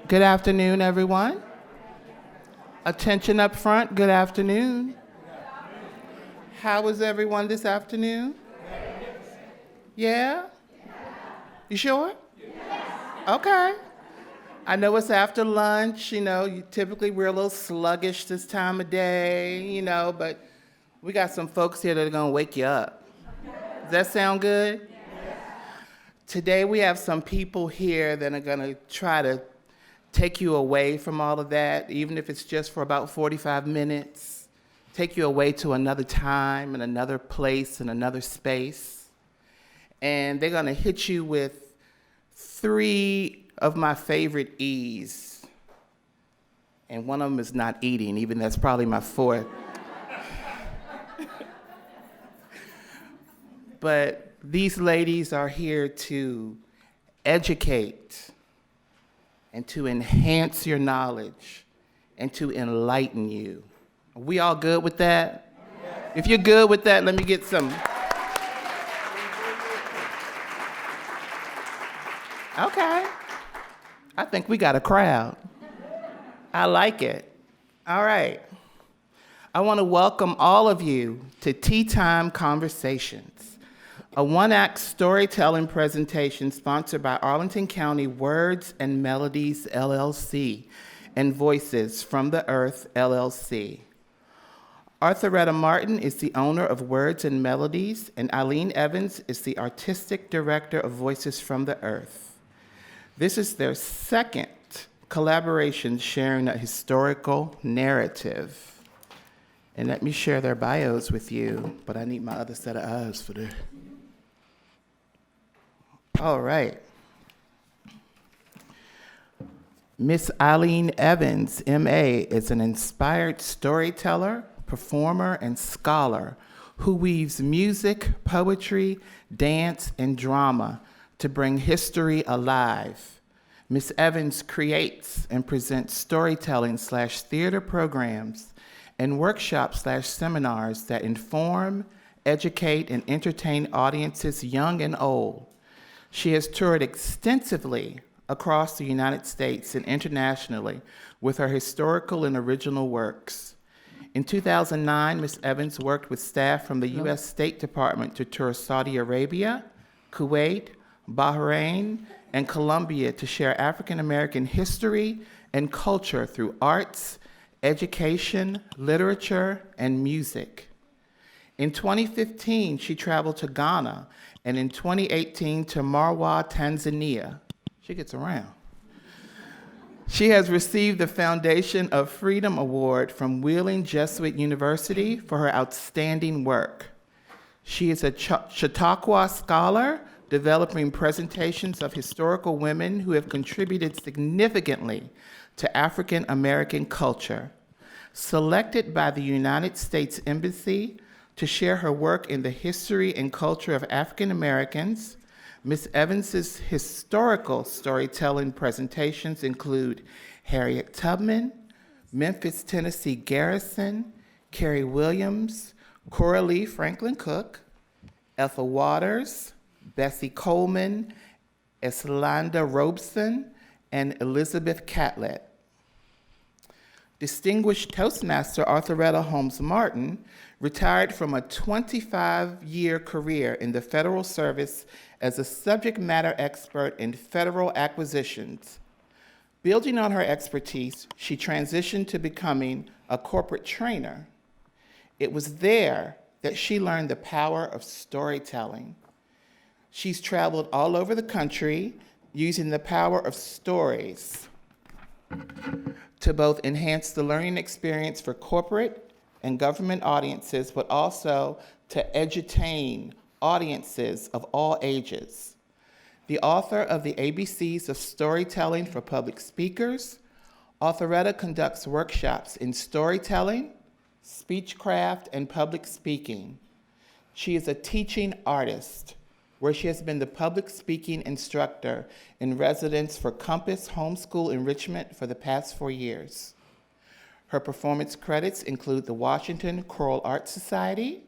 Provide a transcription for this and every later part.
Good afternoon, everyone. Attention up front, good afternoon. How was everyone this afternoon? Yeah? You sure? Okay. I know it's after lunch, typically we're a little sluggish this time of day, but we got some folks here that are gonna wake you up. Does that sound good? Today we have some people here that are gonna try to take you away from all of that, even if it's just for about 45 minutes, take you away to another time and another place and another space. And they're gonna hit you with 3 of my favorite E's. And one of them is not eating, even that's probably my 4th. But these ladies are here to educate and to enhance your knowledge and to enlighten you. Are we all good with that? Yes. If you're good with that, let me get some. Okay. I think we got a crowd. I like it. All right. I want to welcome all of you to Tea Time Conversations, a one-act storytelling presentation sponsored by Arlington County Words and Melodies, LLC, and Voices from the Earth, LLC. Arthuretta Martin is the owner of Words and Melodies, and Ilene Evans is the artistic director of Voices from the Earth. This is their 2nd collaboration sharing a historical narrative. And let me share their bios with you, but I need my other set of eyes for this. All right. Miss Ilene Evans, M.A., is an inspired storyteller, performer, and scholar who weaves music, poetry, dance, and drama to bring history alive. Ms. Evans creates and presents storytelling/theater programs and workshops/seminars that inform, educate, and entertain audiences young and old. She has toured extensively across the United States and internationally with her historical and original works. In 2009, Ms. Evans worked with staff from the U.S. State Department to tour Saudi Arabia, Kuwait, Bahrain, and Colombia to share African American history and culture through arts, education, literature, and music. In 2015, she traveled to Ghana, and in 2018 to Marwa, Tanzania. She gets around. She has received the Foundation of Freedom Award from Wheeling Jesuit University for her outstanding work. She is a Chautauqua scholar, developing presentations of historical women who have contributed significantly to African American culture. Selected by the United States Embassy to share her work in the history and culture of African Americans, Ms. Evans's historical storytelling presentations include Harriet Tubman, Memphis, Tennessee Garrison, Carrie Williams, Coralie Franklin Cook, Ethel Waters, Bessie Coleman, Eslanda Robeson, and Elizabeth Catlett. Distinguished Toastmaster Arthuretta Holmes-Martin retired from a 25-year career in the federal service as a subject matter expert in federal acquisitions. Building on her expertise, she transitioned to becoming a corporate trainer. It was there that she learned the power of storytelling. She's traveled all over the country using the power of stories to both enhance the learning experience for corporate and government audiences, but also to edutain audiences of all ages. The author of the ABCs of Storytelling for Public Speakers, Arthuretta conducts workshops in storytelling, speechcraft, and public speaking. She is a teaching artist, where she has been the public speaking instructor in residence for Compass Homeschool Enrichment for the past 4 years. Her performance credits include the Washington Choral Arts Society,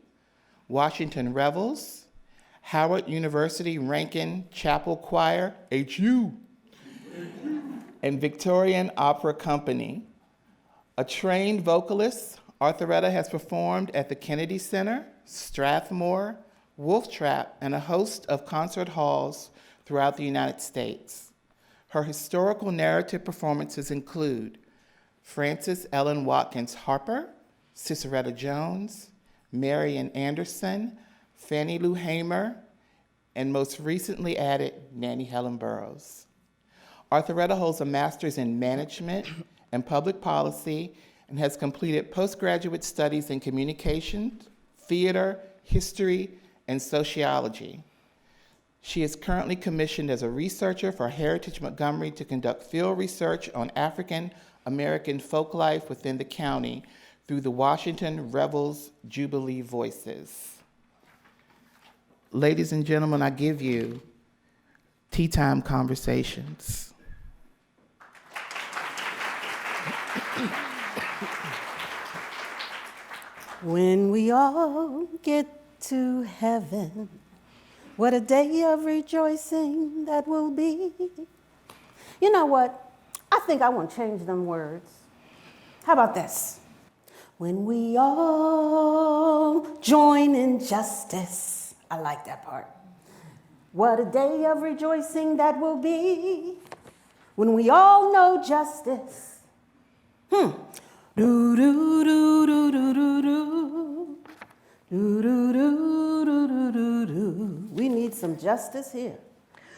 Washington Revels, Howard University Rankin Chapel Choir, HU, and Victorian Opera Company. A trained vocalist, Arthuretta has performed at the Kennedy Center, Strathmore, Wolf Trap, and a host of concert halls throughout the United States. Her historical narrative performances include Frances Ellen Watkins Harper, Ciceretta Jones, Marian Anderson, Fannie Lou Hamer, and most recently added, Nannie Helen Burroughs. Arthuretta holds a master's in management and public policy and has completed postgraduate studies in communication, theater, history, and sociology. She is currently commissioned as a researcher for Heritage Montgomery to conduct field research on African American folk life within the county through the Washington Revels Jubilee Voices. Ladies and gentlemen, I give you Tea Time Conversations. When we all get to heaven, what a day of rejoicing that will be. You know what? I think I want to change them words. How about this? When we all join in justice. I like that part. What a day of rejoicing that will be. When we all know justice. Do do do do do do do. Do do do do do do do. We need some justice here.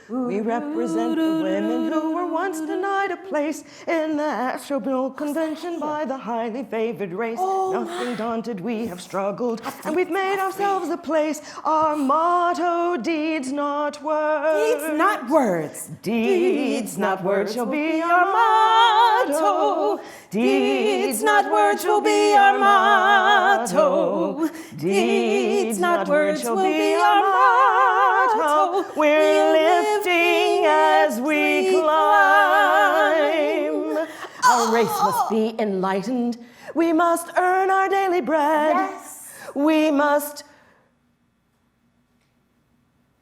We represent the women who were once denied a place in the Astral Convention by the highly favored race. Nothing daunted, we have struggled, and we've made ourselves a place. Our motto, deeds, not words. Deeds, not words. Deeds, not words, shall be our motto. Deeds, not words, will be our motto. Deeds, not words, will be our motto. We're lifting as we climb. Our race must be enlightened. We must earn our daily bread. Yes. We must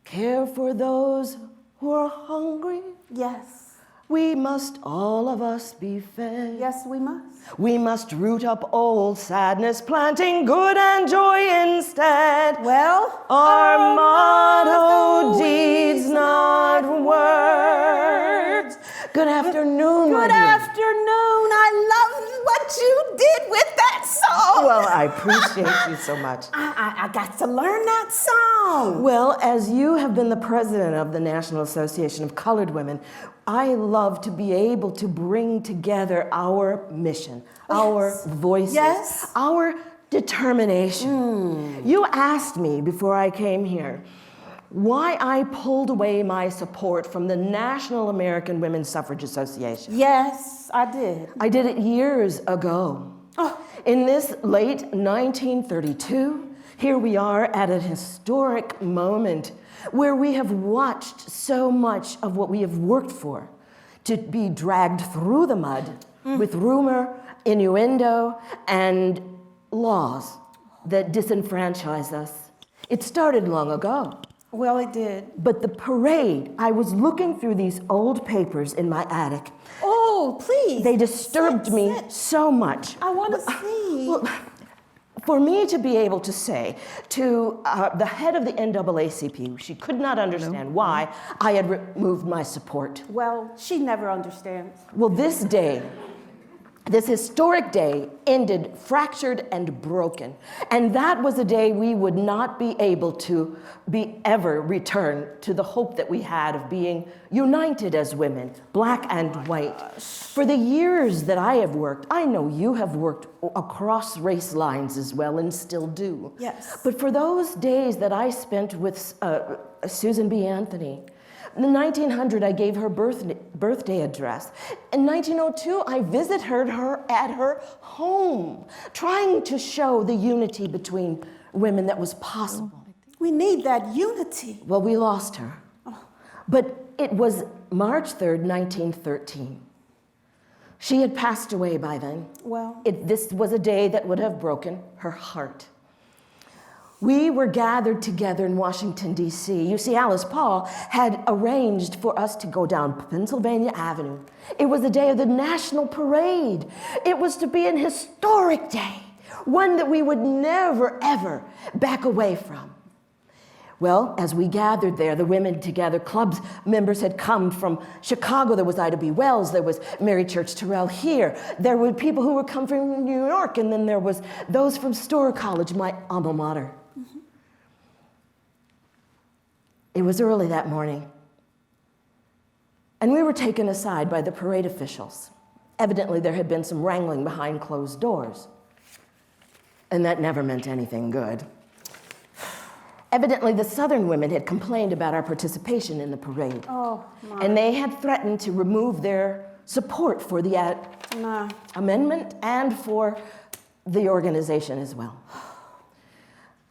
care for those who are hungry. Yes. We must, all of us, be fed. Yes, we must. We must root up old sadness, planting good and joy instead. Well, Our motto, deeds, not words. Good afternoon, my good dear. afternoon. I love what you did with that song. Well, I appreciate you so much. I got to learn that song. Well, as you have been the president of the National Association of Colored Women, I love to be able to bring together our mission, our voices, Yes. our determination. You asked me before I came here why I pulled away my support from the National American Women's Suffrage Association. Yes, I did. I did it years ago. In this late 1932, here we are at a historic moment where we have watched so much of what we have worked for to be dragged through the mud with rumor, innuendo, and laws that disenfranchise us. It started long ago. Well, it did. But the parade, I was looking through these old papers in my attic. Oh, please. They disturbed Sit, me sit. so much. I want to see. Well, for me to be able to say to the head of the NAACP, she could not understand why I had removed my support. Well, she never understands. Well, this day, this historic day ended fractured and broken. And that was a day we would not be able to ever return to the hope that we had of being united as women, black and white. For the years that I have worked, I know you have worked across race lines as well and still do. Yes. But for those days that I spent with Susan B. Anthony, in 1900, I gave her birthday address. In 1902, I visited her at her home, trying to show the unity between women that was possible. We need that unity. Well, we lost her. But it was March 3rd, 1913. She had passed away by then. Well, This was a day that would have broken her heart. We were gathered together in Washington, D.C. You see, Alice Paul had arranged for us to go down Pennsylvania Avenue. It was the day of the National Parade. It was to be an historic day, one that we would never, ever back away from. Well, as we gathered there, the Women Together Club's members had come from Chicago. There was Ida B. Wells. There was Mary Church Terrell here. There were people who were come from New York, and then there was those from Storer College, my alma mater. Mm-hmm. It was early that morning, and we were taken aside by the parade officials. Evidently, there had been some wrangling behind closed doors, and that never meant anything good. Evidently, the Southern women had complained about our participation in the parade. Oh, my. And they had threatened to remove their support for the amendment and for the organization as well.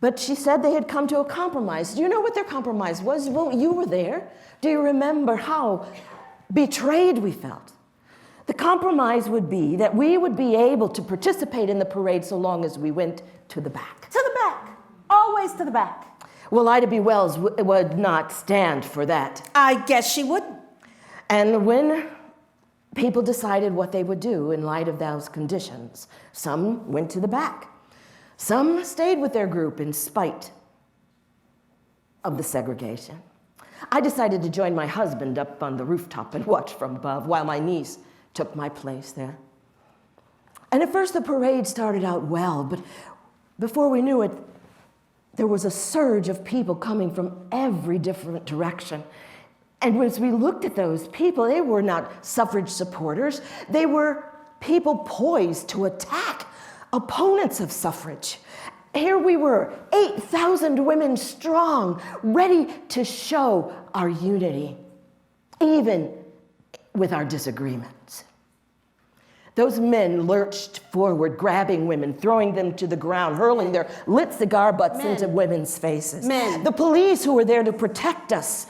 But she said they had come to a compromise. Do you know what their compromise was? Well, you were there. Do you remember how betrayed we felt? The compromise would be that we would be able to participate in the parade so long as we went to the back. To the back. Always to the back. Well, Ida B. Wells would not stand for that. I guess she wouldn't. And when people decided what they would do in light of those conditions, some went to the back. Some stayed with their group in spite of the segregation. I decided to join my husband up on the rooftop and watch from above while my niece took my place there. And at first the parade started out well, but before we knew it, there was a surge of people coming from every different direction. And as we looked at those people, they were not suffrage supporters. They were people poised to attack opponents of suffrage. Here we were, 8,000 women strong, ready to show our unity, even with our disagreements. Those men lurched forward, grabbing women, throwing them to the ground, hurling their lit cigar butts into women's faces. Men. The police who were there to protect us.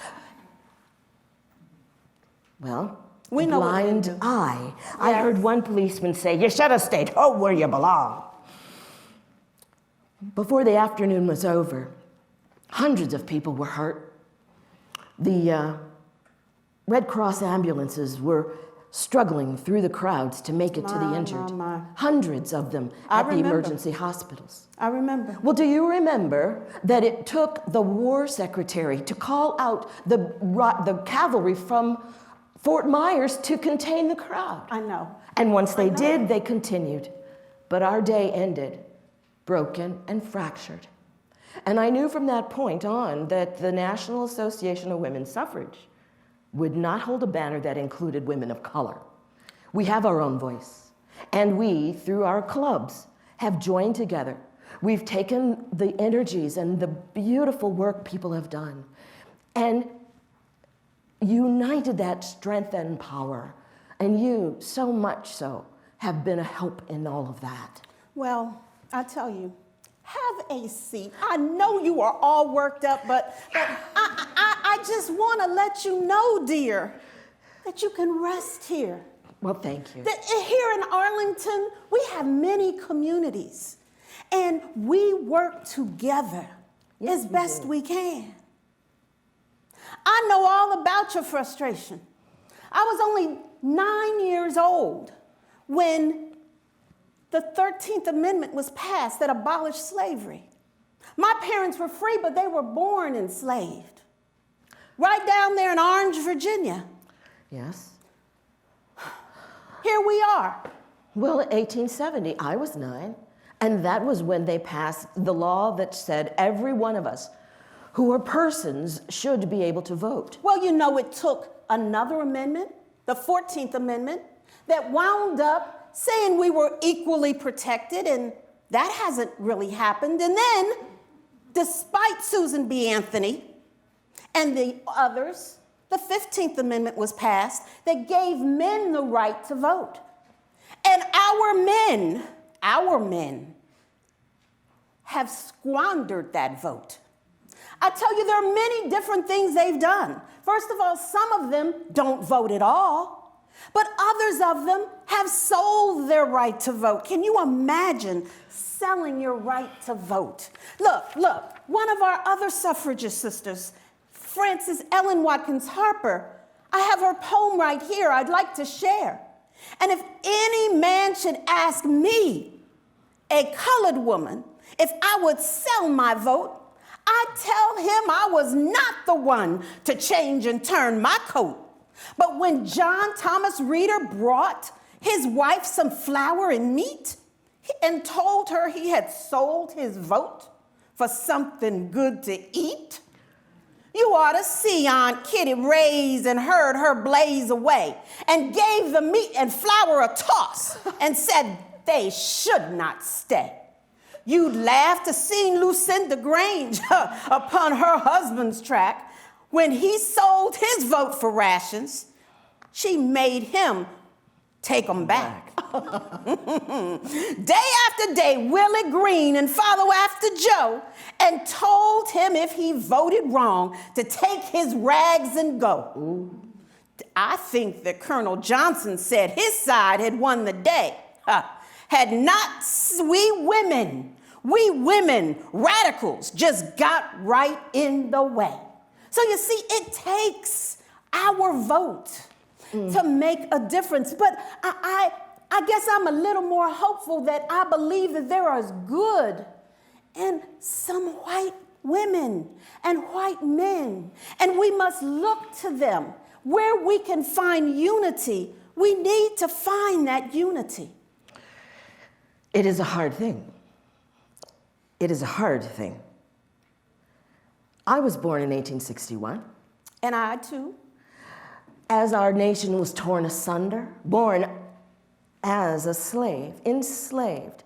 Well, we know blind eye. Yes. I heard one policeman say, "You should have stayed home where you belong." Before the afternoon was over, hundreds of people were hurt. The Red Cross ambulances were struggling through the crowds to make it to the injured. Hundreds of them at the emergency hospitals. I remember. Well, do you remember that it took the war secretary to call out the cavalry from Fort Myers to contain the crowd? I know. And once they did, they continued. But our day ended broken and fractured. And I knew from that point on that the National Association of Women's Suffrage would not hold a banner that included women of color. We have our own voice, and we, through our clubs, have joined together. We've taken the energies and the beautiful work people have done and united that strength and power. And you, so much so, have been a help in all of that. Well, I tell you, have a seat. I know you are all worked up, but I just want to let you know, dear, that you can rest here. Well, thank you. That here in Arlington, we have many communities, and we work together as best we can. I know all about your frustration. I was only 9 years old when the 13th Amendment was passed that abolished slavery. My parents were free, but they were born enslaved. Right down there in Orange, Virginia. Yes. Here we are. Well, in 1870, I was 9, and that was when they passed the law that said every one of us who are persons should be able to vote. Well, you know, it took another amendment, the 14th Amendment, that wound up saying we were equally protected, and that hasn't really happened. And then, despite Susan B. Anthony and the others, the 15th Amendment was passed that gave men the right to vote. And our men have squandered that vote. I tell you, there are many different things they've done. First of all, some of them don't vote at all. But others of them have sold their right to vote. Can you imagine selling your right to vote? Look, one of our other suffragist sisters, Frances Ellen Watkins Harper, I have her poem right here I'd like to share. And if any man should ask me, a colored woman, if I would sell my vote, I'd tell him I was not the one to change and turn my coat. But when John Thomas Reeder brought his wife some flour and meat and told her he had sold his vote for something good to eat, you ought to see Aunt Kitty raise and heard her blaze away and gave the meat and flour a toss and said they should not stay. You'd laugh to see Lucinda Grange upon her husband's track. When he sold his vote for rations, she made him take them back. Day after day, Willie Green and follow after Joe and told him if he voted wrong to take his rags and go. Ooh. I think that Colonel Johnson said his side had won the day. Had not we women, radicals, just got right in the way. So you see, it takes our vote to make a difference. But I guess I'm a little more hopeful that I believe that there are good in some white women and white men. And we must look to them. Where we can find unity, we need to find that unity. It is a hard thing. It is a hard thing. I was born in 1861. And I too. As our nation was torn asunder, born as a slave, enslaved.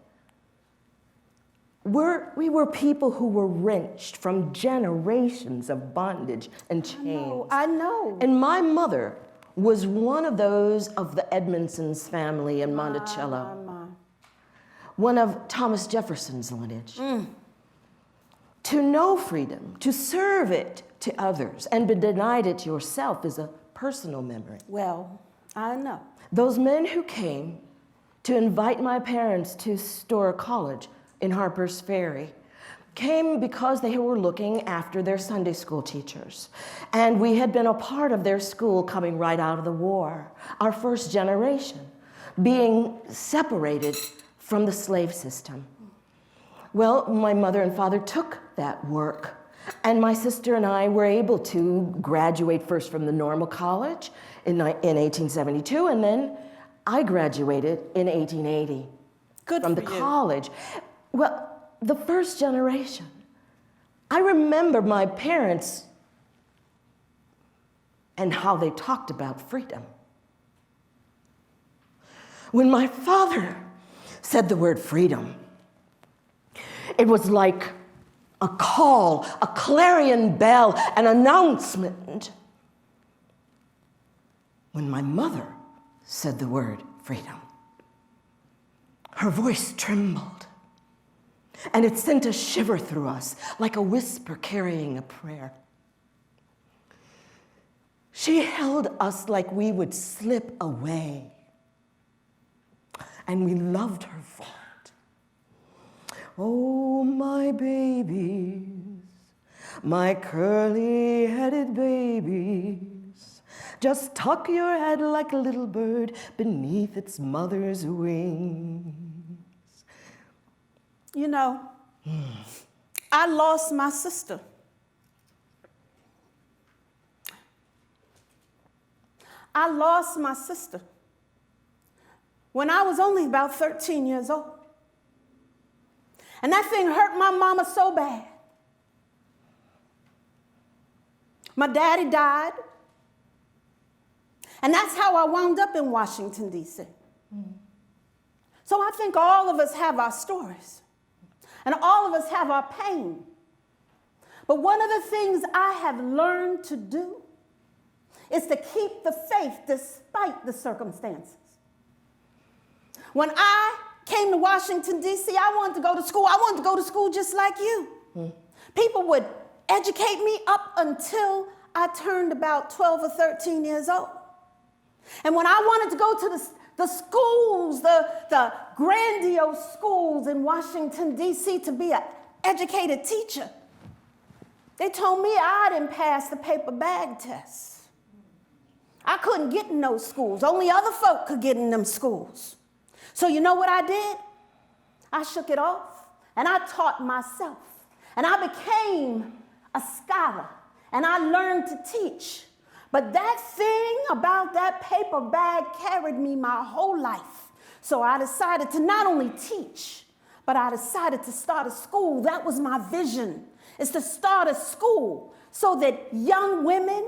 We were people who were wrenched from generations of bondage and chains. I know. And my mother was one of those of the Edmondson's family in Monticello. One of Thomas Jefferson's lineage. To know freedom, to serve it to others, and be denied it yourself is a personal memory. Well, I know. Those men who came to invite my parents to Storr College in Harper's Ferry came because they were looking after their Sunday school teachers. And we had been a part of their school coming right out of the war, our first generation, being separated from the slave system. Well, my mother and father took that work, and my sister and I were able to graduate first from the normal college in 1872, and then I graduated in 1880 from the college. Well, the first generation. I remember my parents and how they talked about freedom. When my father said the word freedom, it was like a call, a clarion bell, an announcement. When my mother said the word freedom, her voice trembled, and it sent a shiver through us like a whisper carrying a prayer. She held us like we would slip away, and we loved her for it. Oh, my babies, my curly-headed babies, just tuck your head like a little bird beneath its mother's wings. You know, I lost my sister. I lost my sister when I was only about 13 years old. And that thing hurt my mama so bad. My daddy died. And that's how I wound up in Washington, D.C. So I think all of us have our stories. And all of us have our pain. But one of the things I have learned to do is to keep the faith despite the circumstances. When I came to Washington, D.C., I wanted to go to school. I wanted to go to school just like you. People would educate me up until I turned about 12 or 13 years old. And when I wanted to go to the schools, the grandiose schools in Washington, D.C. to be an educated teacher, they told me I didn't pass the paper bag test. I couldn't get in those schools. Only other folk could get in them schools. So you know what I did? I shook it off, and I taught myself. And I became a scholar, and I learned to teach. But that thing about that paper bag carried me my whole life. So I decided to not only teach, but I decided to start a school. That was my vision, is to start a school so that young women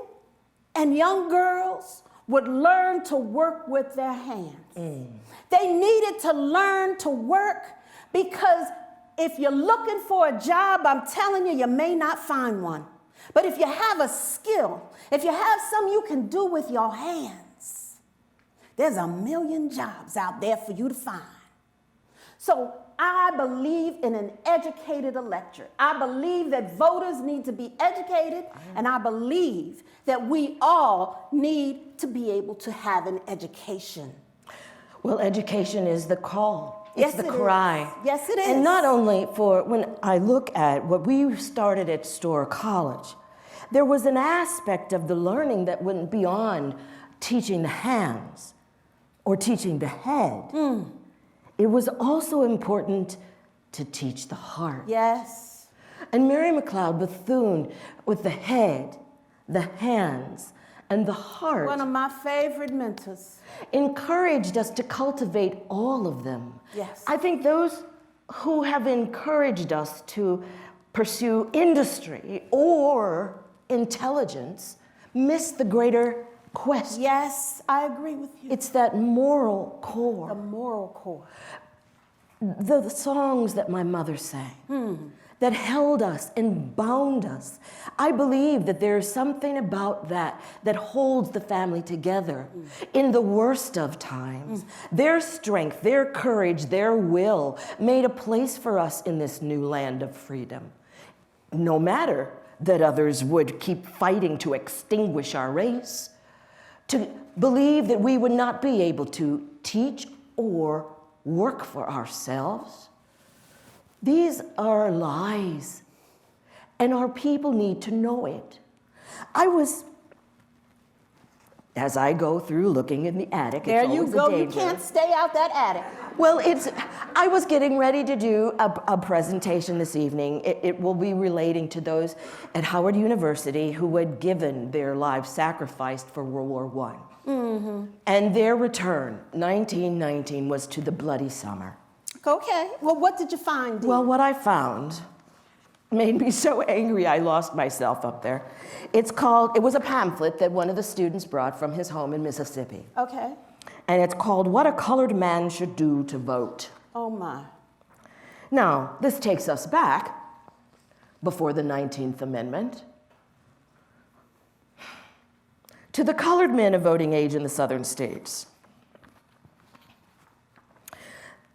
and young girls would learn to work with their hands. They needed to learn to work, because if you're looking for a job, I'm telling you, you may not find one. But if you have a skill, if you have something you can do with your hands, there's a million jobs out there for you to find. So I believe in an educated electorate. I believe that voters need to be educated, and I believe that we all need to be able to have an education. Well, education is the call. Yes, It's the it cry. is. Yes, it is. And not only for, when I look at what we started at Storer College, there was an aspect of the learning that went beyond teaching the hands or teaching the head. It was also important to teach the heart. Yes. And Mary McLeod Bethune, with the head, the hands, and the heart, One of my favorite mentors. encouraged us to cultivate all of them. Yes. I think those who have encouraged us to pursue industry or intelligence miss the greater quest. Yes, I agree with you. It's that moral The core. moral core. The songs that my mother sang that held us and bound us. I believe that there's something about that that holds the family together in the worst of times. Their strength, their courage, their will made a place for us in this new land of freedom. No matter that others would keep fighting to extinguish our race, to believe that we would not be able to teach or work for ourselves. These are lies, and our people need to know it. As I go through looking in the attic, There it's you always go. a You danger. can't stay out that attic. Well, I was getting ready to do a presentation this evening. It will be relating to those at Howard University who had given their lives sacrificed for World War I. And their return, 1919, was to the bloody summer. Okay. Well, what did you find, Dee? Well, what I found made me so angry I lost myself up there. It was a pamphlet that one of the students brought from his home in Mississippi. Okay. And it's called What a Colored Man Should Do to Vote. Oh, my. Now, this takes us back before the 19th Amendment to the colored men of voting age in the southern states.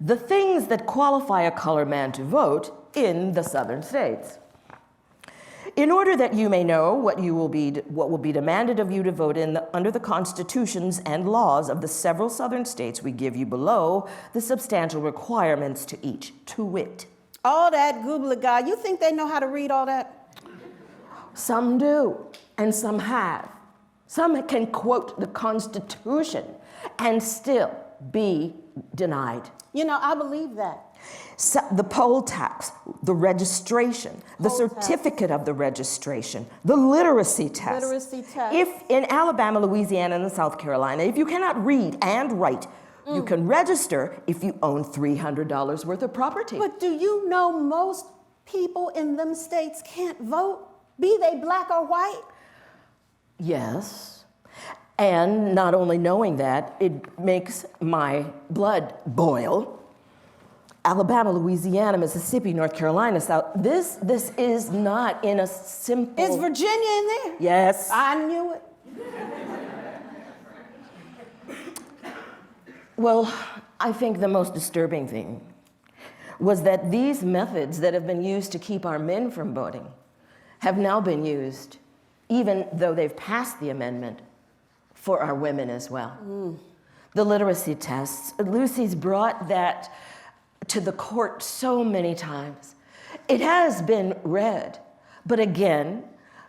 The things that qualify a colored man to vote in the southern states. In order that you may know what will be demanded of you to vote under the constitutions and laws of the several southern states, we give you below the substantial requirements to each, to wit. All that goobly-gah. You think they know how to read all that? Some do, and some have. Some can quote the Constitution and still be denied. You know, I believe that. So the poll tax, the registration, the Poll tax. certificate of the registration, the literacy test. Literacy test. If in Alabama, Louisiana, and South Carolina, if you cannot read and write, you can register if you own $300 worth of property. But do you know most people in them states can't vote, be they black or white? Yes. And not only knowing that, it makes my blood boil. Alabama, Louisiana, Mississippi, North Carolina, South. This is not in a simple. Is Virginia in there? Yes. I knew it. Well, I think the most disturbing thing was that these methods that have been used to keep our men from voting have now been used, even though they've passed the amendment, for our women as well. The literacy tests. Lucy's brought that to the court so many times. It has been read, but again,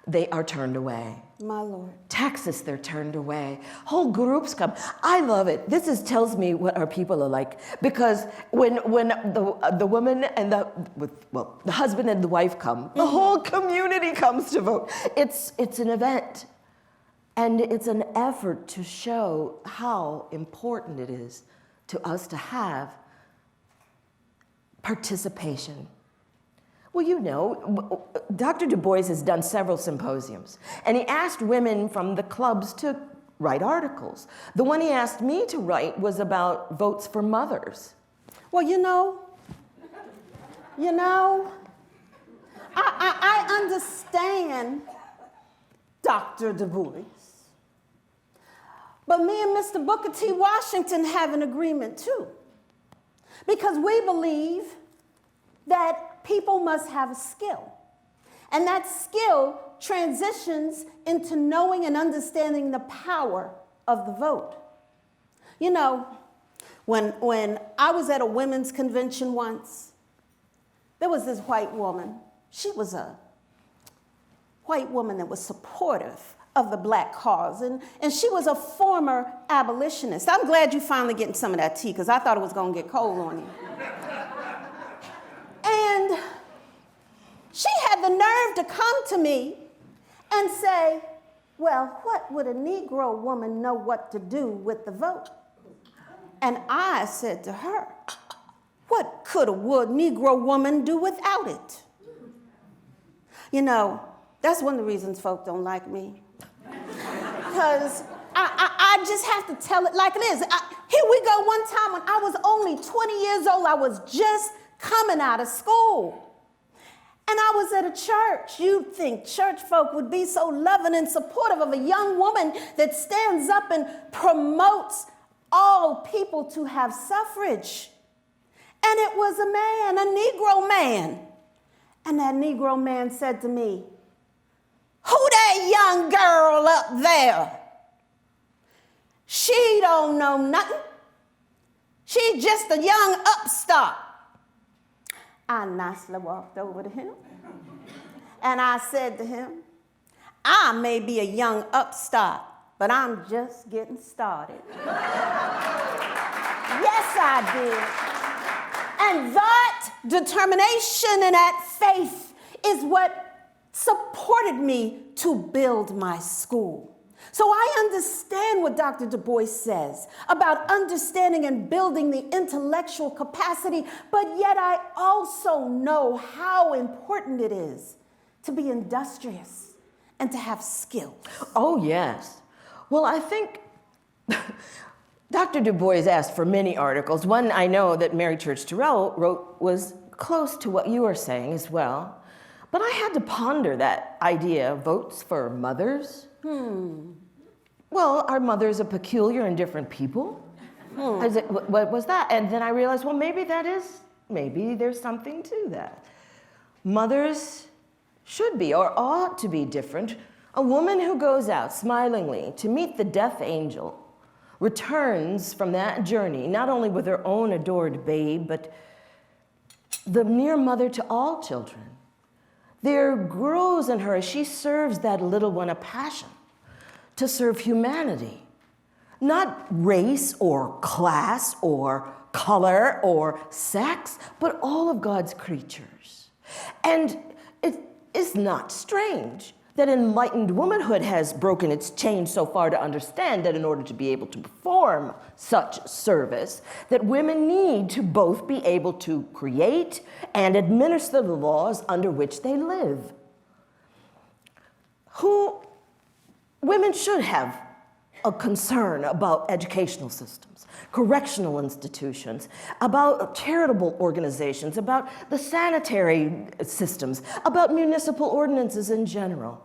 they are turned away. My Lord. Texas, they're turned away. Whole groups come. I love it. This tells me what our people are like, because when the woman and the husband and the wife come, the whole community comes to vote. It's an event, and it's an effort to show how important it is to us to have participation. Well, you know, Dr. Du Bois has done several symposiums, and he asked women from the clubs to write articles. The one he asked me to write was about votes for mothers. Well, you know, I understand Dr. Du Bois, but me and Mr. Booker T. Washington have an agreement too, because we believe that people must have a skill. And that skill transitions into knowing and understanding the power of the vote. You know, when I was at a women's convention once, there was this white woman. She was a white woman that was supportive of the black cause. And she was a former abolitionist. I'm glad you're finally getting some of that tea, because I thought it was going to get cold on you. And she had the nerve to come to me and say, well, what would a Negro woman know what to do with the vote? And I said to her, what could a Negro woman do without it? You know, that's one of the reasons folk don't like me. Because I just have to tell it like it is. Here we go, one time when I was only 20 years old, I was just coming out of school. And I was at a church. You'd think church folk would be so loving and supportive of a young woman that stands up and promotes all people to have suffrage. And it was a man, a Negro man. And that Negro man said to me, who that young girl up there? She don't know nothing. She's just a young upstart. I nicely walked over to him, and I said to him, I may be a young upstart, but I'm just getting started. Yes, I did. And that determination and that faith is what supported me to build my school. So I understand what Dr. Du Bois says about understanding and building the intellectual capacity, but yet I also know how important it is to be industrious and to have skills. Oh, yes. Well, I think Dr. Du Bois asked for many articles. One I know that Mary Church Terrell wrote was close to what you are saying as well. But I had to ponder that idea of votes for mothers. Well, are mothers a peculiar and different people? What was that? And then I realized, well, maybe there's something to that. Mothers should be or ought to be different. A woman who goes out smilingly to meet the death angel returns from that journey not only with her own adored babe, but the near mother to all children. There grows in her, as she serves that little one, a passion to serve humanity, not race or class or color or sex, but all of God's creatures. And it is not strange that enlightened womanhood has broken its chain so far to understand that in order to be able to perform such service, that women need to both be able to create and administer the laws under which they live. Women should have a concern about educational systems, correctional institutions, about charitable organizations, about the sanitary systems, about municipal ordinances in general.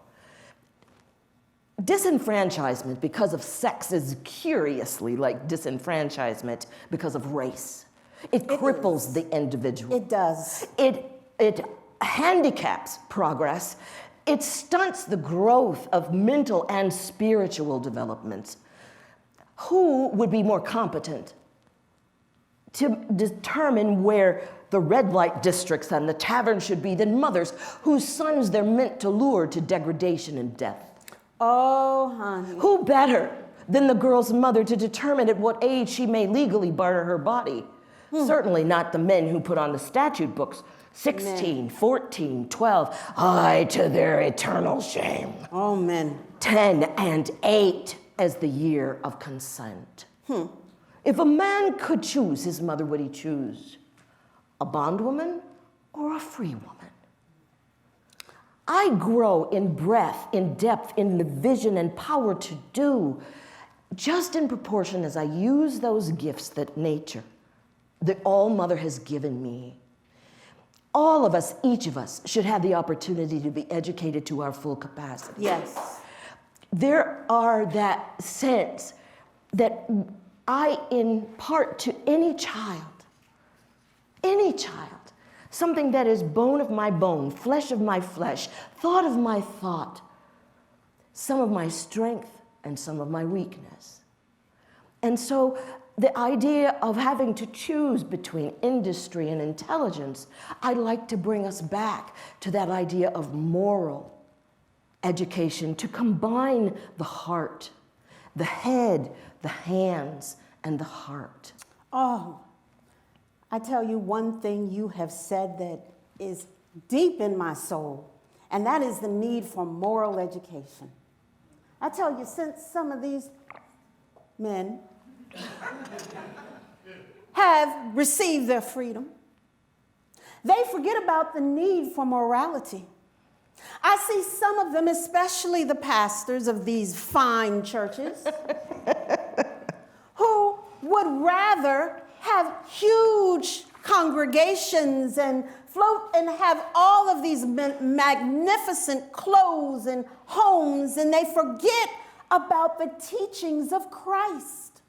Disenfranchisement because of sex is curiously like disenfranchisement because of race. It cripples the individual. It does. It handicaps progress. It stunts the growth of mental and spiritual development. who would be more competent to determine where the red light districts and the taverns should be than mothers whose sons they're meant to lure to degradation and death? Oh, honey. Who better than the girl's mother to determine at what age she may legally barter her body? Certainly not the men who put on the statute books 16, 14, 12, aye, to their eternal shame. Oh, men. 10 and 8 as the year of consent. If a man could choose his mother, would he choose a bondwoman or a free woman? I grow in breadth, in depth, in the vision and power to do, just in proportion as I use those gifts that nature, the All-Mother has given me. All of us, each of us, should have the opportunity to be educated to our full capacity. Yes. There are that sense that I impart to any child, something that is bone of my bone, flesh of my flesh, thought of my thought, some of my strength and some of my weakness. And so the idea of having to choose between industry and intelligence, I'd like to bring us back to that idea of moral education, to combine the heart, the head, the hands, and the heart. Oh, I tell you one thing you have said that is deep in my soul, and that is the need for moral education. I tell you, since some of these men have received their freedom, they forget about the need for morality. I see some of them, especially the pastors of these fine churches, who would rather have huge congregations and float and have all of these magnificent clothes and homes, and they forget about the teachings of Christ.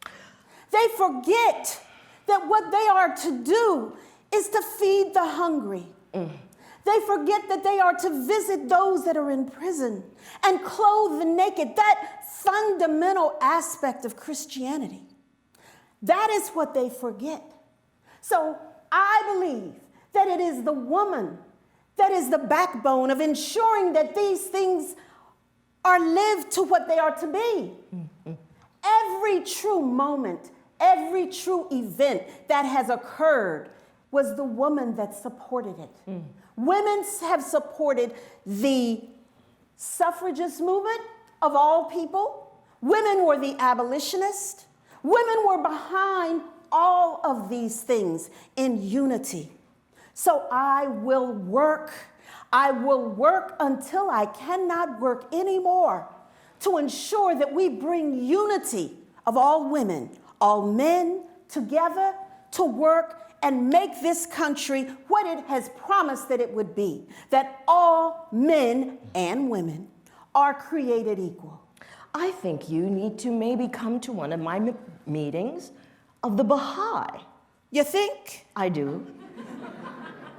They forget that what they are to do is to feed the hungry. They forget that they are to visit those that are in prison and clothe the naked, that fundamental aspect of Christianity. That is what they forget. So I believe that it is the woman that is the backbone of ensuring that these things are lived to what they are to be. Every true moment, every true event that has occurred was the woman that supported it. Women have supported the suffragist movement of all people. Women were the abolitionists. Women were behind all of these things in unity. So I will work until I cannot work anymore to ensure that we bring unity of all women, all men together to work and make this country what it has promised that it would be, that all men and women are created equal. I think you need to maybe come to one of my meetings of the Baha'i. You think? I do.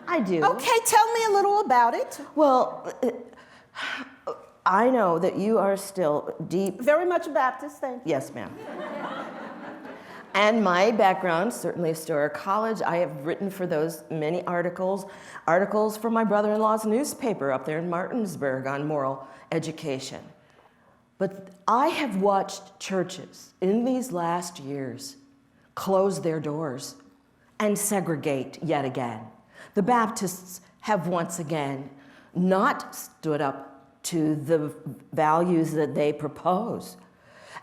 I do. Okay, tell me a little about it. Well, I know that you are still deep. Very much a Baptist, thank you. Yes, ma'am. And my background, certainly Astoria College. I have written for those many articles for my brother-in-law's newspaper up there in Martinsburg on moral education. But I have watched churches in these last years close their doors and segregate yet again. The Baptists have once again not stood up to the values that they propose.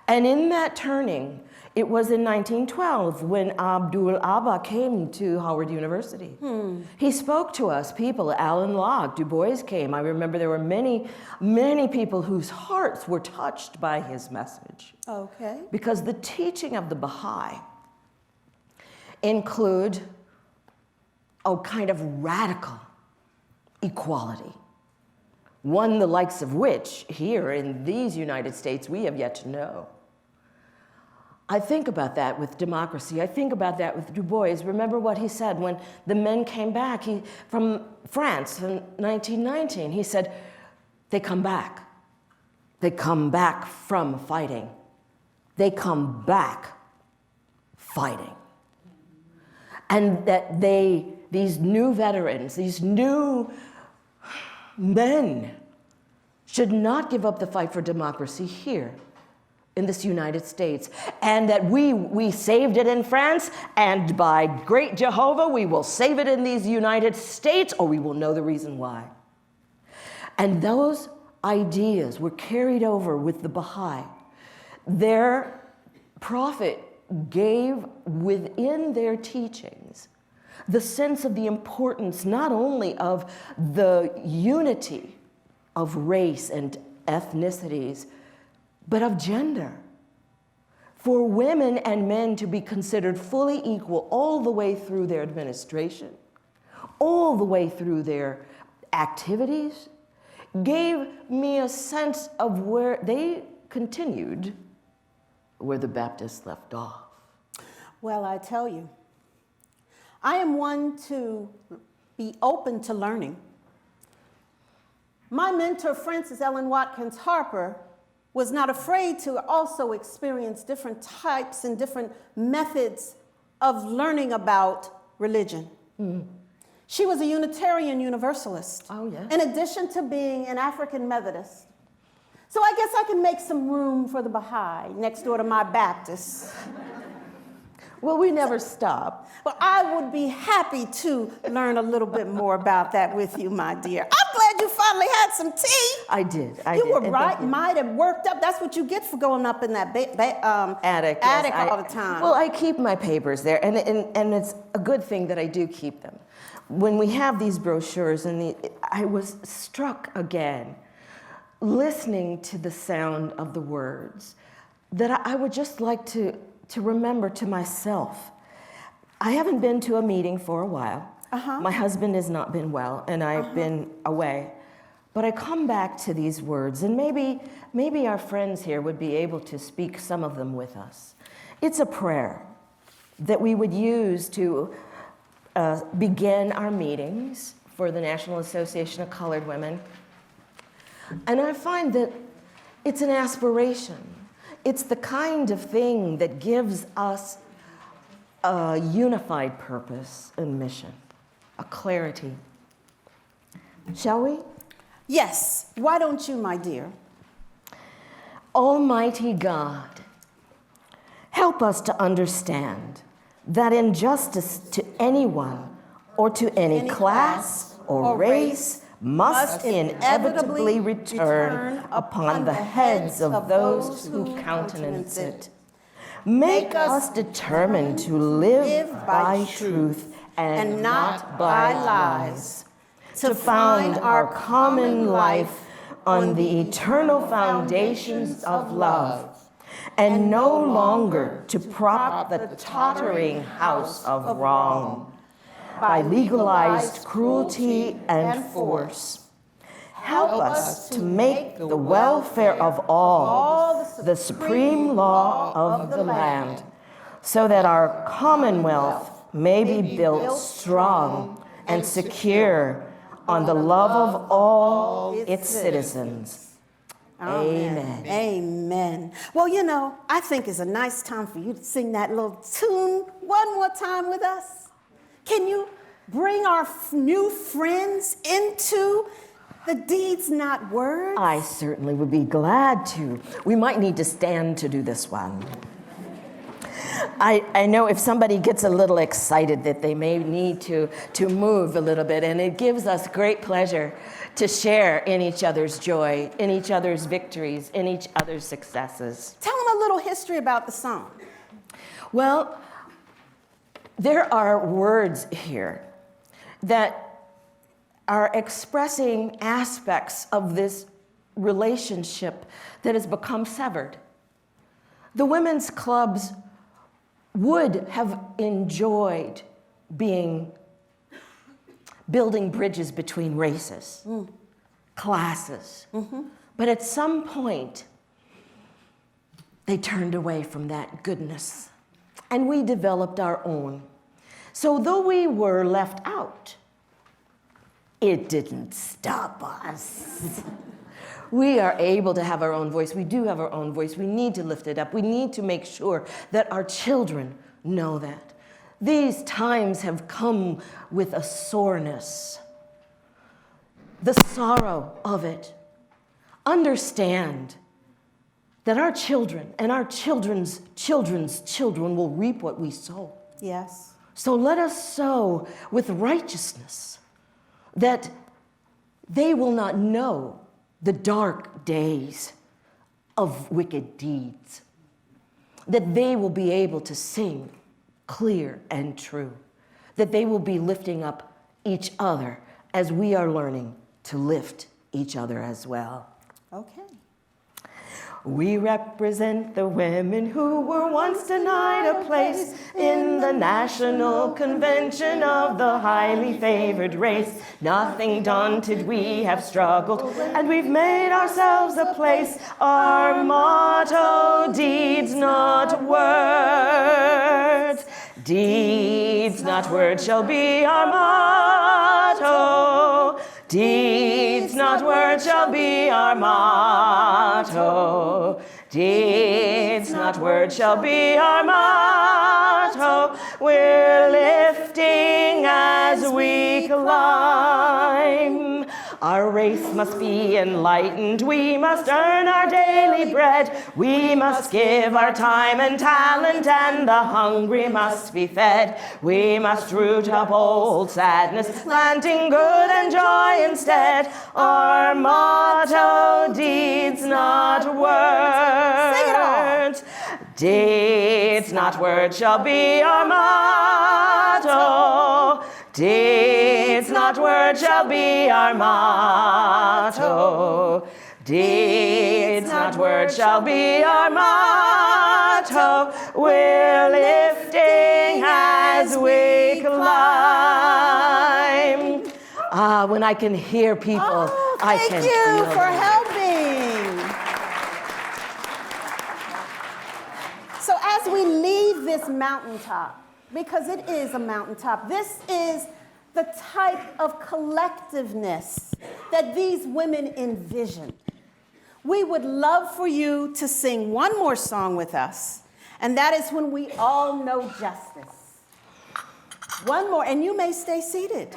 And in that turning, it was in 1912 when Abdul Abba came to Howard University. He spoke to us, people, Alan Locke, Du Bois came. I remember there were many, many people whose hearts were touched by his message. Okay. Because the teaching of the Baha'i include a kind of radical equality, one the likes of which here in these United States we have yet to know. I think about that with democracy. I think about that with Du Bois. Remember what he said when the men came back from France in 1919. He said, they come back. They come back from fighting. they come back fighting. And that these new veterans, these new men, should not give up the fight for democracy here in this United States, and that we saved it in France, and by great Jehovah, we will save it in these United States, or we will know the reason why. And those ideas were carried over with the Baha'i. Their prophet gave within their teachings the sense of the importance not only of the unity of race and ethnicities, but of gender. For women and men to be considered fully equal all the way through their administration, all the way through their activities, gave me a sense of where they continued where the Baptists left off. Well, I tell you, I am one to be open to learning. My mentor, Frances Ellen Watkins Harper, was not afraid to also experience different types and different methods of learning about religion. Mm. She was a Unitarian Universalist, in addition to being an African Methodist. So I guess I can make some room for the Baha'i next door to my Baptists. Well, we never stop. Well, I would be happy to learn a little bit more about that with you, my dear. I'm glad you finally had some tea. I did. You were right, might have worked up. That's what you get for going up in that attic all the time. Well, I keep my papers there, and it's a good thing that I do keep them. When we have these brochures, I was struck again, listening to the sound of the words, that I would just like to remember to myself. I haven't been to a meeting for a while. My husband has not been well, and I've been away. But I come back to these words, and maybe our friends here would be able to speak some of them with us. It's a prayer that we would use to begin our meetings for the National Association of Colored Women. And I find that it's an aspiration. It's the kind of thing that gives us a unified purpose and mission, a clarity. Shall we? Yes. Why don't you, my dear? Almighty God, help us to understand that injustice to anyone or to any class or race must inevitably return upon the heads of those who countenance it. Make us determined to live by truth and not by lies, to found our common life on the eternal foundations of love, and no longer to prop the tottering house of wrong by legalized cruelty and force. Help us to make the welfare of all the supreme law of the land, so that our commonwealth may be built strong and secure on the love of all its citizens. Amen. Amen. Well, you know, I think it's a nice time for you to sing that little tune one more time with us. Can you bring our new friends into the deeds, not words? I certainly would be glad to. We might need to stand to do this one. I know if somebody gets a little excited that they may need to move a little bit, and it gives us great pleasure to share in each other's joy, in each other's victories, in each other's successes. Tell them a little history about the song. Well, there are words here that are expressing aspects of this relationship that has become severed. The women's clubs would have enjoyed building bridges between races, classes. But at some point, they turned away from that goodness, and we developed our own. So though we were left out, it didn't stop us. We are able to have our own voice. We do have our own voice. We need to lift it up. We need to make sure that our children know that. These times have come with a soreness, the sorrow of it. Understand that our children and our children's children's children will reap what we sow. Yes. So let us sow with righteousness, that they will not know the dark days of wicked deeds, that they will be able to sing clear and true, that they will be lifting up each other as we are learning to lift each other as well. Okay. We represent the women who were once denied a place in the National Convention of the highly favored race. Nothing daunted, we have struggled, and we've made ourselves a place. Our motto, deeds, not words. Deeds, not words, shall be our motto. Deeds, not words, shall be our motto. Deeds, not words, shall be our motto. We're lifting as we climb. Our race must be enlightened. We must earn our daily bread. We must give our time and talent, and the hungry must be fed. We must root up old sadness, planting good and joy instead. Our motto, deeds, not words. Sing it all. Deeds, not words, shall be our motto. Deeds, not words, shall be our motto. Deeds, not words, shall be our motto. We're lifting as we climb. When I can hear people, I can Thank you feel for them. helping. So as we leave this mountaintop, because it is a mountaintop, this is the type of collectiveness that these women envision. We would love for you to sing one more song with us, and that is When We All Know Justice. One more, and you may stay seated.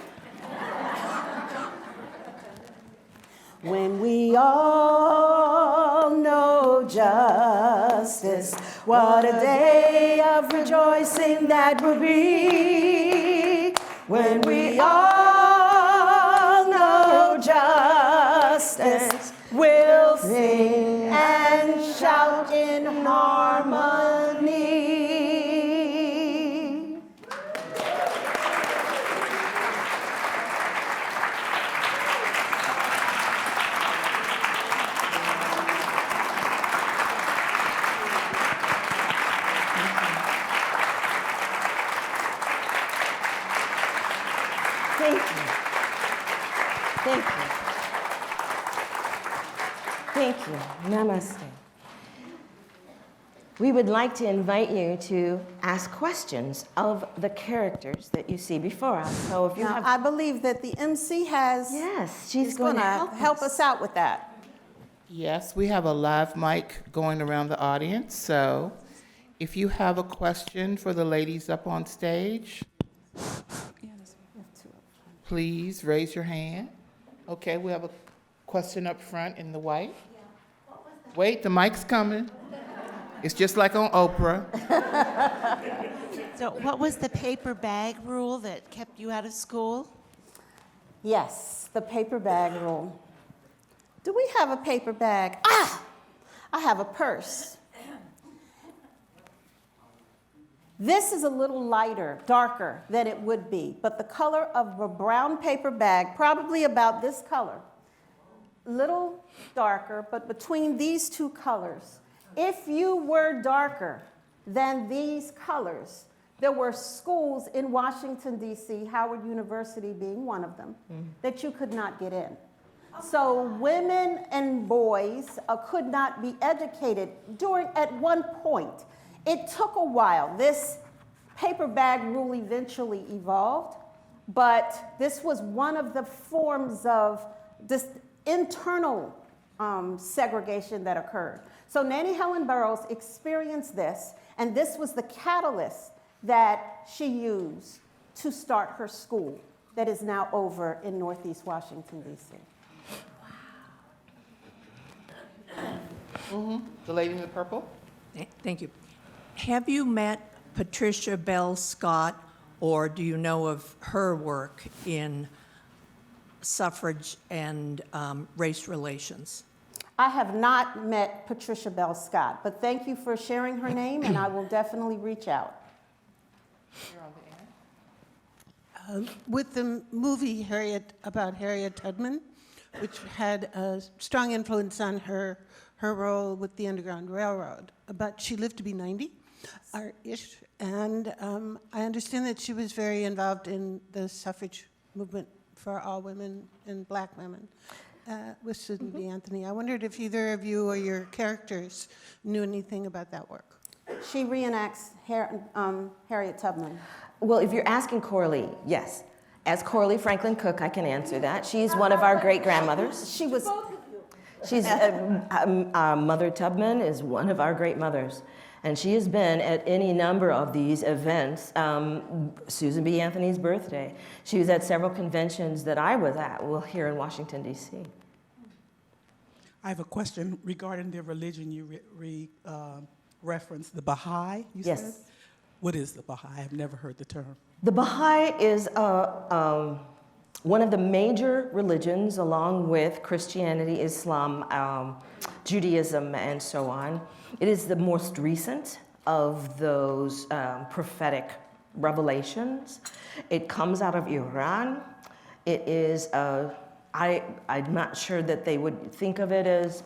When we all know justice, what a day of rejoicing that will be. When we all know justice, we'll sing and shout in harmony. Thank you. Thank you. Thank you. Namaste. We would like to invite you to ask questions of the characters that you see before us. So if you Now, have... I believe that the MC has Yes, she's is going to help us out with that. Yes, we have a live mic going around the audience, so if you have a question for the ladies up on stage, please raise your hand. Okay, we have a question up front in the white. Wait, the mic's coming. It's just like on Oprah. So what was the paper bag rule that kept you out of school? Yes, the paper bag rule. Do we have a paper bag? Ah! I have a purse. This is a little lighter, darker than it would be, but the color of a brown paper bag, probably about this color, little darker, but between these two colors. If you were darker than these colors, there were schools in Washington, D.C., Howard University being one of them, that you could not get in. So women and boys could not be educated at one point. It took a while. This paper bag rule eventually evolved, but this was one of the forms of this internal segregation that occurred. So Nannie Helen Burroughs experienced this, and this was the catalyst that she used to start her school that is now over in Northeast Washington, D.C. The lady in the purple? Thank you. Have you met Patricia Bell Scott, or do you know of her work in suffrage and race relations? I have not met Patricia Bell Scott, but thank you for sharing her name, and I will definitely reach out. With the movie about Harriet Tubman, which had a strong influence on her role with the Underground Railroad. But she lived to be 90-ish, and I understand that she was very involved in the suffrage movement for all women and black women with Susan B. Anthony. I wondered if either of you or your characters knew anything about that work. She reenacts Harriet Tubman. Well, if you're asking Coralie, yes. As Coralie Franklin Cook, I can answer that. She's one of our great-grandmothers. She was. She's Mother Tubman is one of our great mothers, and she has been at any number of these events. Susan B. Anthony's birthday. She was at several conventions that I was at, well, here in Washington, D.C. I have a question regarding the religion you referenced, the Baha'i, you Yes. said? What is the Baha'i? I've never heard the term. The Baha'i is one of the major religions, along with Christianity, Islam, Judaism, and so on. It is the most recent of those prophetic revelations. It comes out of Iran. It is, I'm not sure that they would think of it as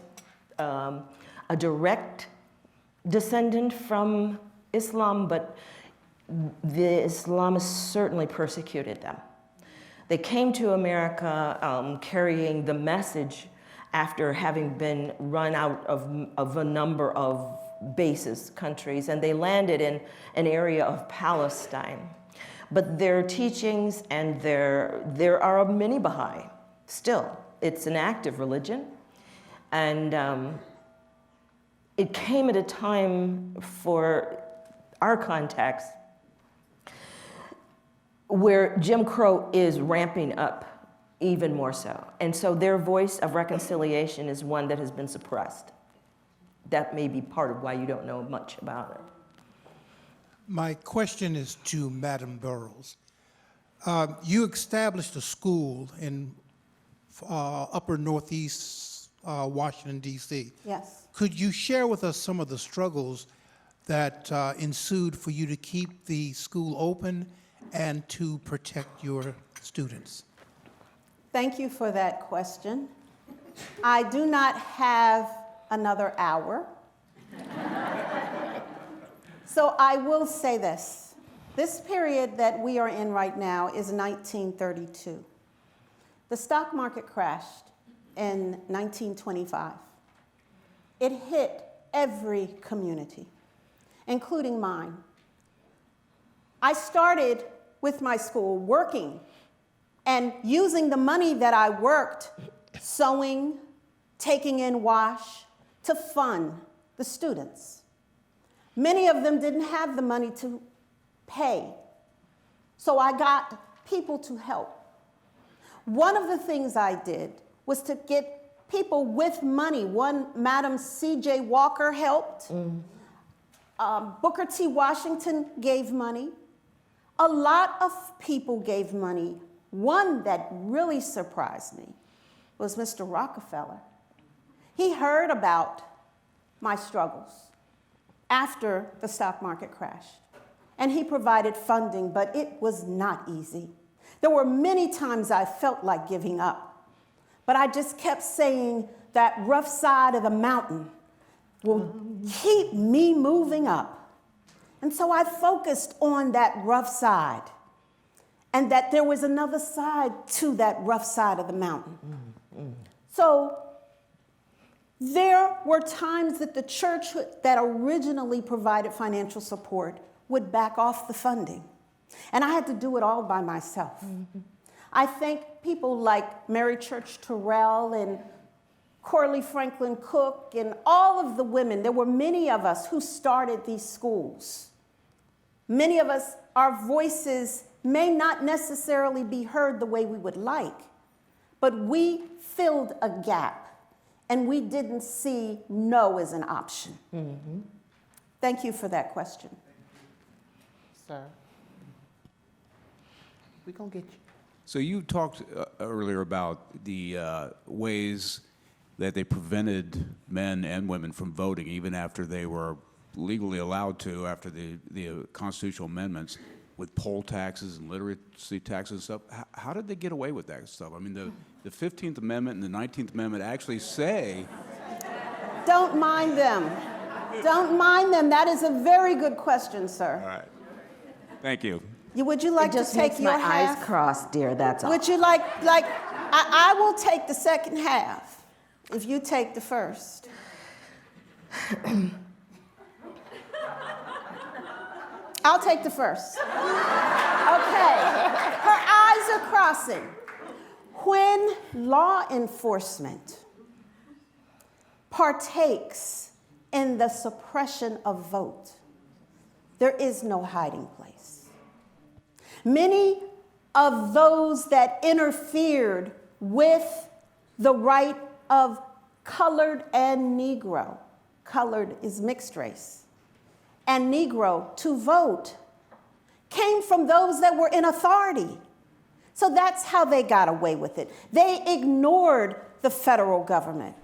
a direct descendant from Islam, but the Islamists certainly persecuted them. They came to America carrying the message after having been run out of a number of bases, countries, and they landed in an area of Palestine. But their teachings, and there are many Baha'i still. It's an active religion, and it came at a time for our context where Jim Crow is ramping up even more so. And so their voice of reconciliation is one that has been suppressed. That may be part of why you don't know much about it. My question is to Madam Burroughs. You established a school in upper northeast Washington, D.C. Yes. Could you share with us some of the struggles that ensued for you to keep the school open and to protect your students? Thank you for that question. I do not have another hour. So I will say this. This period that we are in right now is 1932. The stock market crashed in 1925. It hit every community, including mine. I started with my school working and using the money that I worked, sewing, taking in wash, to fund the students. Many of them didn't have the money to pay, so I got people to help. One of the things I did was to get people with money. One, Madam C.J. Walker helped. Booker T. Washington gave money. A lot of people gave money. One that really surprised me was Mr. Rockefeller. He heard about my struggles after the stock market crashed, and he provided funding, but it was not easy. There were many times I felt like giving up, but I just kept saying that rough side of the mountain will keep me moving up. And so I focused on that rough side, and that there was another side to that rough side of the mountain. So there were times that the church that originally provided financial support would back off the funding. And I had to do it all by myself. I thank people like Mary Church Terrell and Coralie Franklin Cook, and all of the women. There were many of us who started these schools. Many of us, our voices may not necessarily be heard the way we would like, but we filled a gap, and we didn't see no as an option. Mm-hmm. Thank you for that question. Sir, we're going to get you. So you talked earlier about the ways that they prevented men and women from voting even after they were legally allowed to after the constitutional amendments with poll taxes and literacy taxes and stuff. How did they get away with that stuff? I mean, the 15th Amendment and the 19th Amendment actually say... Don't mind them. Don't mind them. That is a very good question, sir. All right. Thank you. Would you like It just to take makes your my half? eyes crossed, dear, that's all. Would you like I will take the second half if you take the first. I'll take the first. Okay. Her eyes are crossing. When law enforcement partakes in the suppression of vote, there is no hiding place. Many of those that interfered with the right of colored and Negro, colored is mixed race, and Negro to vote, came from those that were in authority. So that's how they got away with it. They ignored the federal government.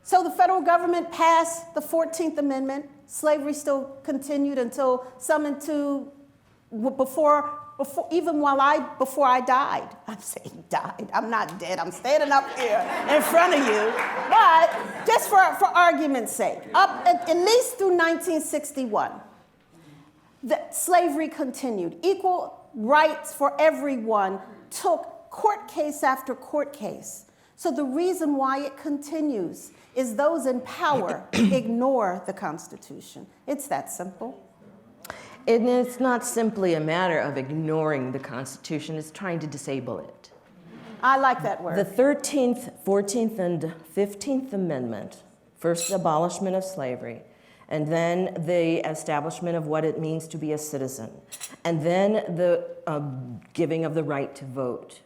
So the federal government passed the 14th Amendment. Slavery still continued until before I died. I'm saying died. I'm not dead. I'm standing up here in front of you. But just for argument's sake, up at least through 1961, the slavery continued. Equal rights for everyone took court case after court case. So the reason why it continues is those in power ignore the Constitution. It's that simple. And it's not simply a matter of ignoring the Constitution, it's trying to disable it. I like that word. The 13th, 14th, and 15th Amendment, first abolishment of slavery, and then the establishment of what it means to be a citizen, and then the giving of the right to vote.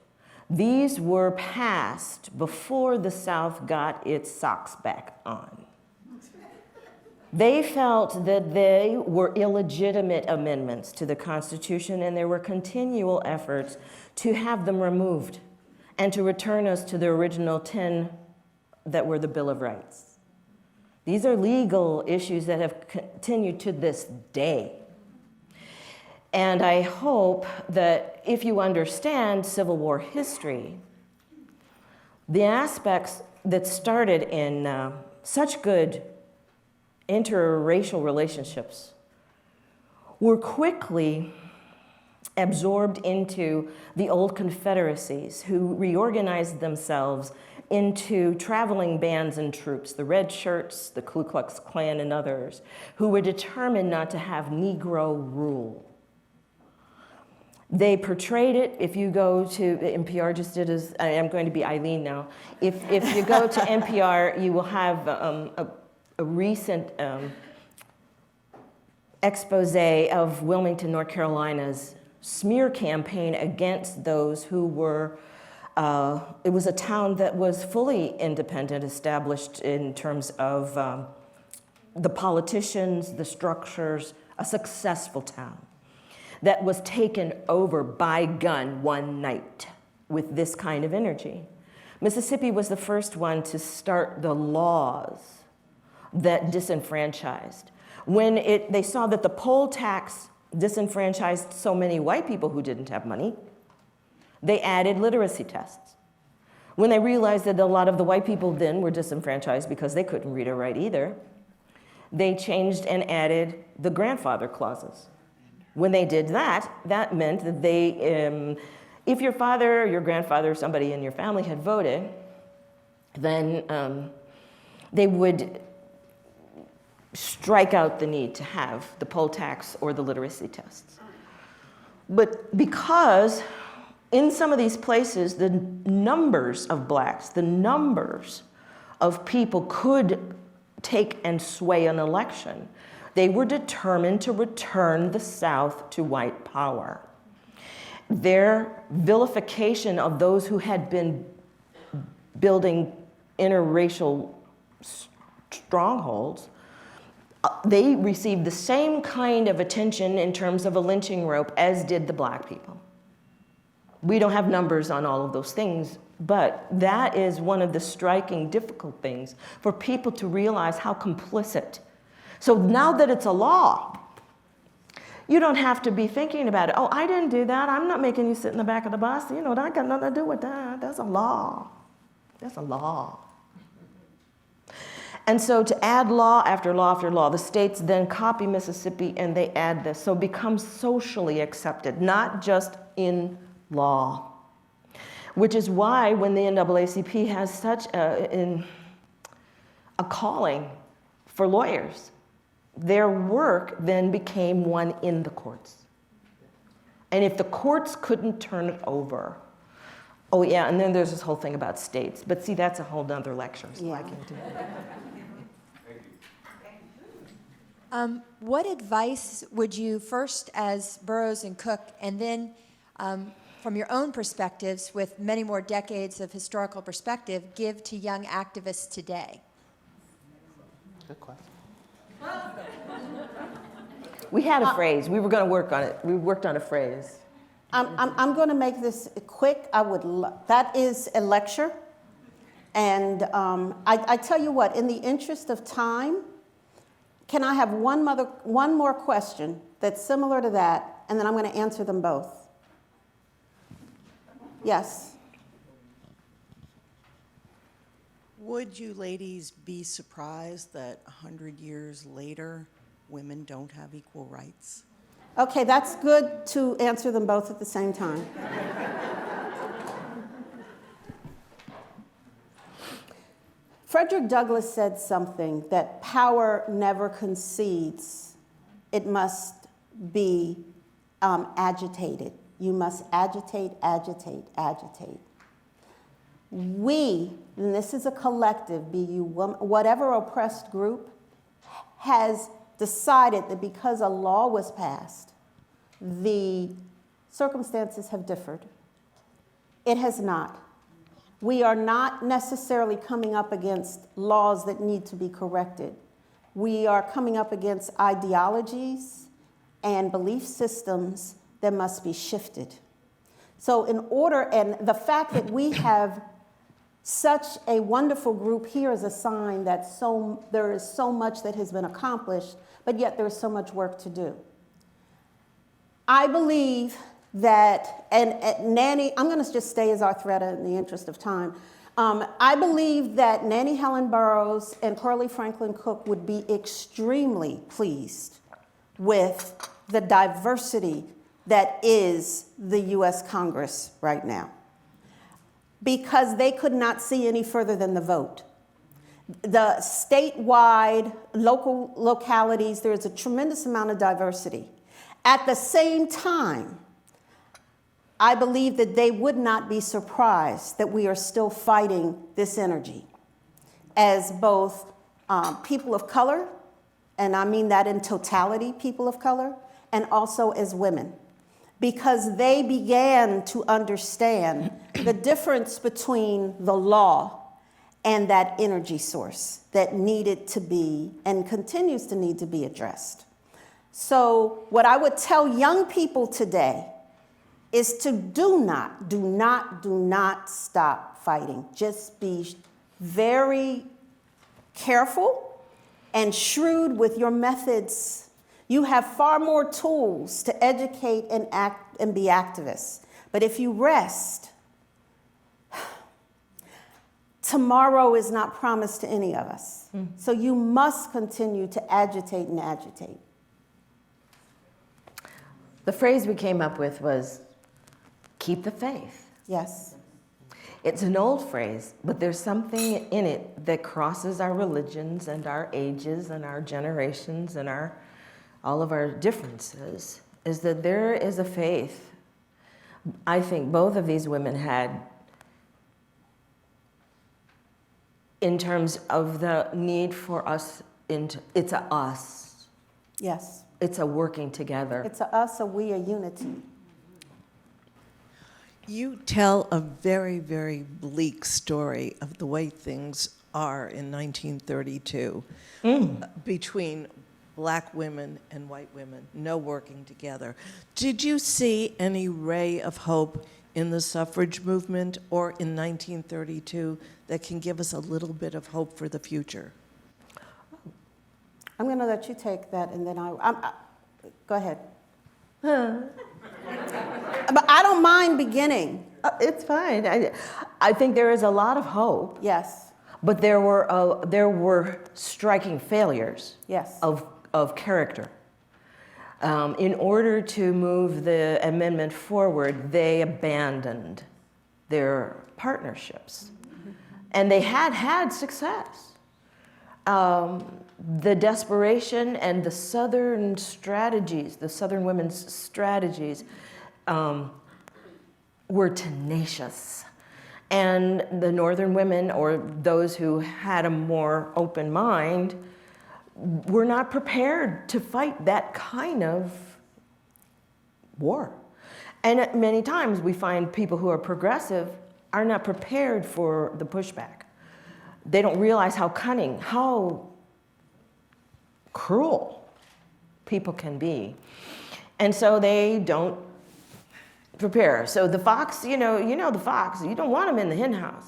These were passed before the South got its socks back on. They felt that they were illegitimate amendments to the Constitution, and there were continual efforts to have them removed and to return us to the original 10 that were the Bill of Rights. These are legal issues that have continued to this day. And I hope that if you understand Civil War history, the aspects that started in such good interracial relationships were quickly absorbed into the old confederacies who reorganized themselves into traveling bands and troops, the Red Shirts, the Ku Klux Klan, and others, who were determined not to have Negro rule. They portrayed it. If you go to NPR, just did as I am going to be Ilene now. If you go to NPR, you will have a recent expose of Wilmington, North Carolina's smear campaign against those who were. It was a town that was fully independent, established in terms of the politicians, the structures, a successful town that was taken over by gun one night with this kind of energy. Mississippi was the first one to start the laws that disenfranchised. When they saw that the poll tax disenfranchised so many white people who didn't have money, they added literacy tests. When they realized that a lot of the white people then were disenfranchised because they couldn't read or write either, they changed and added the grandfather clauses. When they did that, that meant that they, if your father or your grandfather or somebody in your family had voted, then they would strike out the need to have the poll tax or the literacy tests. But because in some of these places, the numbers of blacks, the numbers of people could take and sway an election. They were determined to return the South to white power. Their vilification of those who had been building interracial strongholds, they received the same kind of attention in terms of a lynching rope as did the black people. We don't have numbers on all of those things, but that is one of the striking, difficult things for people to realize how complicit. So now that it's a law, you don't have to be thinking about it. Oh, I didn't do that. I'm not making you sit in the back of the bus. You know, that got nothing to do with that. That's a law. That's a law. And so to add law after law after law, the states then copy Mississippi and they add this. So it becomes socially accepted, not just in law. Which is why when the NAACP has such a calling for lawyers, their work then became one in the courts. And if the courts couldn't turn it over, oh yeah, and then there's this whole thing about states. But see, that's a whole nother lecture, so I can't do it. What advice would you first as Burroughs and Cook, and then from your own perspectives with many more decades of historical perspective, give to young activists today? Good question. We had a phrase. We were going to work on it. We worked on a phrase. I'm going to make this quick. That is a lecture. And I tell you what, in the interest of time, can I have one more question that's similar to that, and then I'm going to answer them both. Yes. Would you ladies be surprised that 100 years later, women don't have equal rights? Okay, that's good to answer them both at the same time. Frederick Douglass said something, that power never concedes. It must be agitated. You must agitate, agitate, agitate. We, and this is a collective, be you whatever oppressed group, has decided that because a law was passed, the circumstances have differed. It has not. We are not necessarily coming up against laws that need to be corrected. We are coming up against ideologies and belief systems that must be shifted. So in order, and the fact that we have such a wonderful group here is a sign that there is so much that has been accomplished, but yet there is so much work to do. I believe that, and Nannie, I'm going to just stay as Arthuretta in the interest of time. I believe that Nannie Helen Burroughs and Coralie Franklin Cook would be extremely pleased with the diversity that is the U.S. Congress right now, because they could not see any further than the vote. The statewide, local localities, there is a tremendous amount of diversity. At the same time, I believe that they would not be surprised that we are still fighting this energy as both people of color, and I mean that in totality, people of color, and also as women, because they began to understand the difference between the law and that energy source that needed to be and continues to need to be addressed. So what I would tell young people today is to do not stop fighting. Just be very careful and shrewd with your methods. You have far more tools to educate and act and be activists. But if you rest, tomorrow is not promised to any of us. So you must continue to agitate and agitate. The phrase we came up with was, keep the faith. Yes. It's an old phrase, but there's something in it that crosses our religions and our ages and our generations and all of our differences, is that there is a faith I think both of these women had, in terms of the need for us, it's a us. Yes. It's a working together. It's a us, a we, a unity. You tell a very, very bleak story of the way things are in 1932 between black women and white women, no working together. Did you see any ray of hope in the suffrage movement or in 1932 that can give us a little bit of hope for the future? I'm going to let you take that, and then go ahead. But I don't mind beginning. It's fine. I think there is a lot of hope. Yes. But there were striking failures. Yes. Of character. In order to move the amendment forward, they abandoned their partnerships, and they had success. The desperation and the Southern strategies, the Southern women's strategies, were tenacious. And the Northern women, or those who had a more open mind, were not prepared to fight that kind of war. And many times we find people who are progressive are not prepared for the pushback. They don't realize how cunning, how cruel people can be. And so they don't prepare. So the fox, you know the fox, you don't want him in the hen house.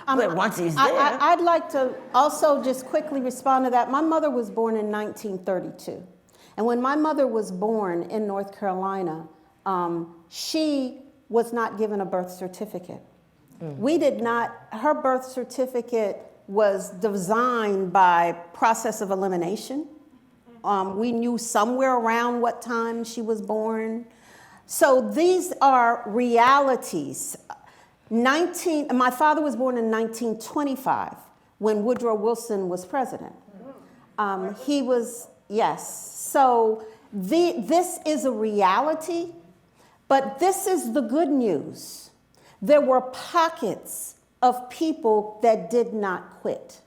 But once he's there. I'd like to also just quickly respond to that. My mother was born in 1932. And when my mother was born in North Carolina, she was not given a birth certificate. We did not, her birth certificate was designed by process of elimination. We knew somewhere around what time she was born. So these are realities. My father was born in 1925 when Woodrow Wilson was president. He was, yes. So this is a reality, but this is the good news. There were pockets of people that did not quit.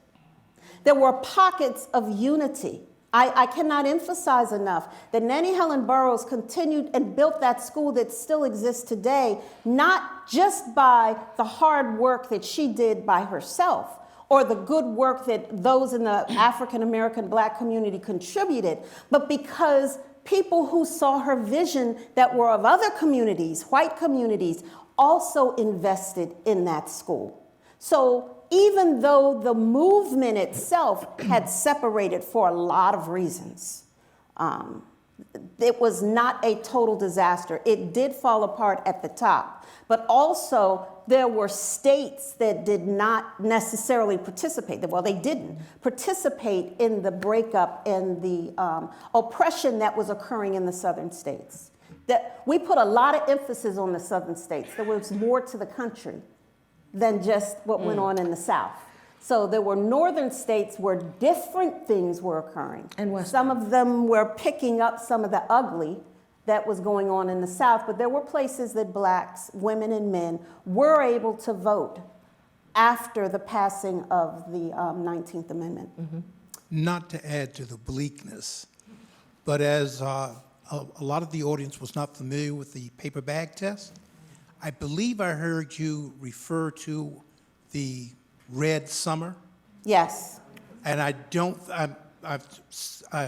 There were pockets of unity. I cannot emphasize enough that Nannie Helen Burroughs continued and built that school that still exists today, not just by the hard work that she did by herself or the good work that those in the African American Black community contributed, but because people who saw her vision that were of other communities, white communities, also invested in that school. So even though the movement itself had separated for a lot of reasons, it was not a total disaster. It did fall apart at the top, but also there were states that did not necessarily participate. Well, they didn't participate in the breakup and the oppression that was occurring in the southern states. That we put a lot of emphasis on the southern states. There was more to the country than just what went on in the South. So there were northern states where different things were occurring. And some of them were picking up some of the ugly that was going on in the South, but there were places that blacks, women and men, were able to vote after the passing of the 19th Amendment. Not to add to the bleakness, but as a lot of the audience was not familiar with the paper bag test, I believe I heard you refer to the red summer. Yes. And I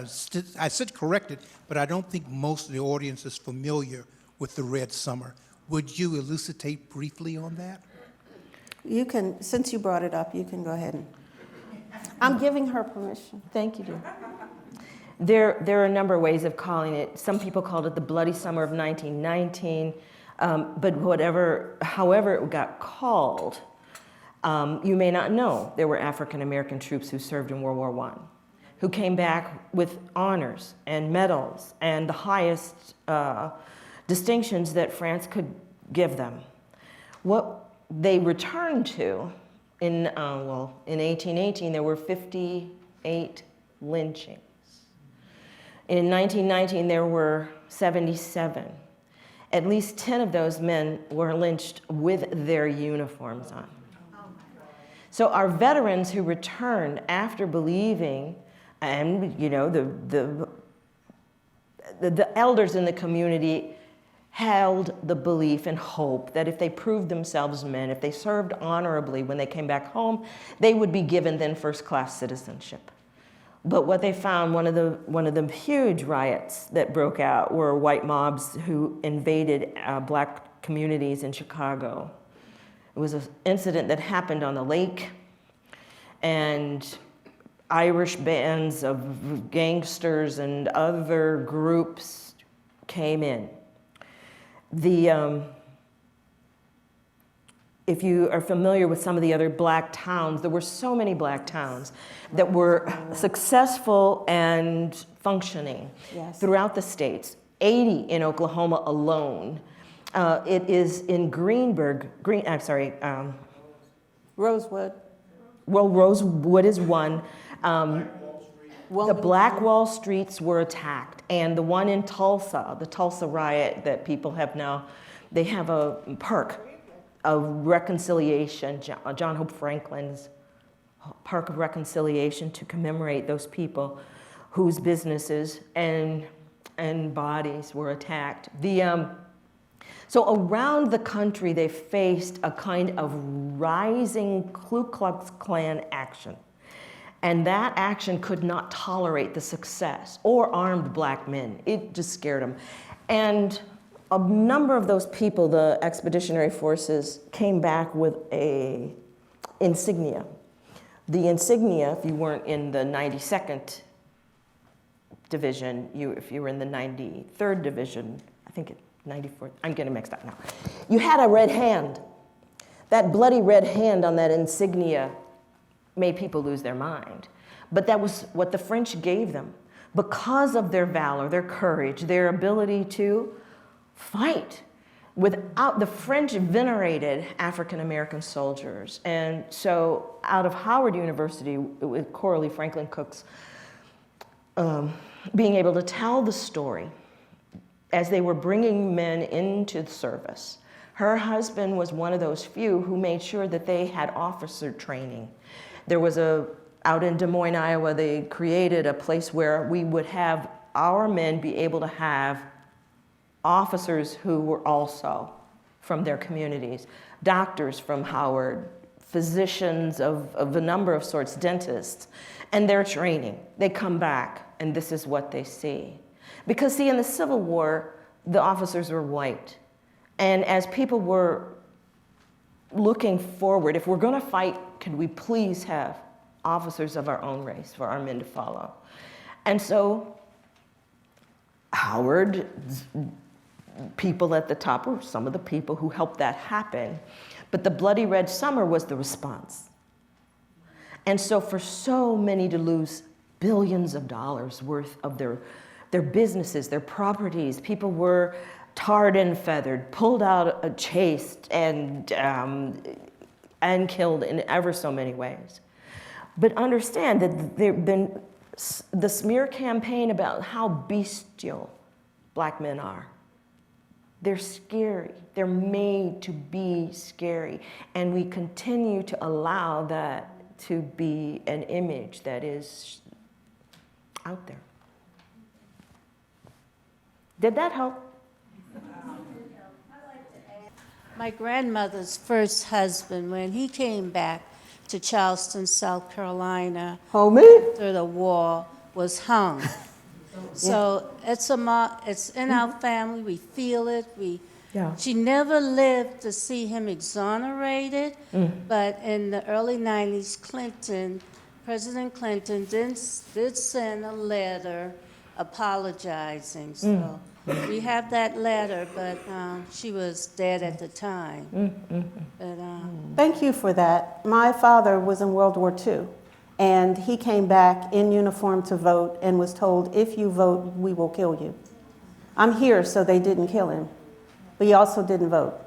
said corrected, but I don't think most of the audience is familiar with the red summer. Would you elucidate briefly on that? You can, since you brought it up, you can go ahead and, I'm giving her permission. Thank you, dear. There are a number of ways of calling it. Some people called it the Bloody Summer of 1919. But however it got called, you may not know there were African American troops who served in World War I, who came back with honors and medals and the highest distinctions that France could give them. What they returned to in 1818, there were 58 lynchings. In 1919, there were 77. At least 10 of those men were lynched with their uniforms on. So our veterans who returned after believing, and you know, the elders in the community held the belief and hope that if they proved themselves men, if they served honorably when they came back home, they would be given then first-class citizenship. But what they found, one of the huge riots that broke out were white mobs who invaded black communities in Chicago. It was an incident that happened on the lake, and Irish bands of gangsters and other groups came in. If you are familiar with some of the other black towns, there were so many black towns that were successful and functioning throughout the states. 80 in Oklahoma alone. It is in Rosewood. Well, Rosewood is one. The Black Wall Streets were attacked, and the one in Tulsa, the Tulsa riot that people have now, they have a park of reconciliation, John Hope Franklin's Park of Reconciliation, to commemorate those people whose businesses and bodies were attacked. So around the country, they faced a kind of rising Ku Klux Klan action. And that action could not tolerate the success or armed black men. It just scared them. And a number of those people, the expeditionary forces, came back with a insignia. The insignia, if you weren't in the 92nd Division, if you were in the 93rd Division, I think 94th, I'm getting mixed up now. You had a red hand. That bloody red hand on that insignia made people lose their mind. But that was what the French gave them because of their valor, their courage, their ability to fight. Without the French venerated African-American soldiers. And so out of Howard University, with Coralie Franklin Cook's being able to tell the story as they were bringing men into the service. Her husband was one of those few who made sure that they had officer training. There was out in Des Moines, Iowa, they created a place where we would have our men be able to have officers who were also from their communities, doctors from Howard, physicians of a number of sorts, dentists, and their training. They come back, and this is what they see. Because, see, in the Civil War, the officers were white. And as people were looking forward, if we're going to fight, could we please have officers of our own race for our men to follow? And so Howard's people at the top were some of the people who helped that happen. But the Bloody Red Summer was the response. And so for so many to lose billions of dollars worth of their businesses, their properties, people were tarred and feathered, pulled out, chased, and killed in ever so many ways. But understand that there have been the smear campaign about how bestial black men are. They're scary. They're made to be scary. And we continue to allow that to be an image that is out there. Did that help? My grandmother's first husband, when he came back to Charleston, South Carolina, after the war, was hung. So it's in our family. We feel it. She never lived to see him exonerated, but in the early 90s, President Clinton did send a letter apologizing. So we have that letter, but she was dead at the time. Thank you for that. My father was in World War II, and he came back in uniform to vote and was told, if you vote, we will kill you. I'm here, so they didn't kill him, but he also didn't vote.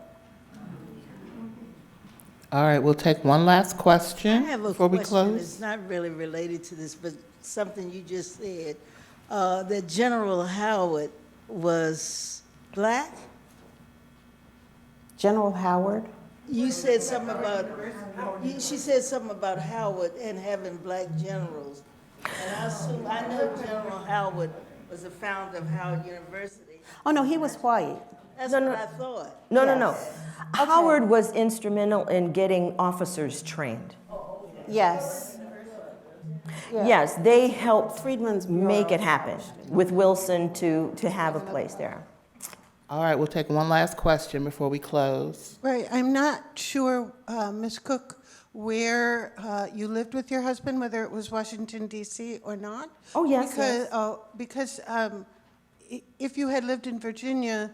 All right, we'll take one last question I have a before we question. close. It's not really related to this, but something you just said, that General Howard was black? General Howard. You said something about, she said something about Howard and having black generals. And I know General Howard was the founder of Howard University. Oh, no, he was white. That's what I thought. No. Howard was instrumental in getting officers trained. Yes. Yeah. Yes, they helped Freedmen's make Bureau. it happen with Wilson to have a place there. All right, we'll take one last question before we close. Right, I'm not sure, Ms. Cook, where you lived with your husband, whether it was Washington, D.C. or not. Oh, yes, Because if you had lived in Virginia,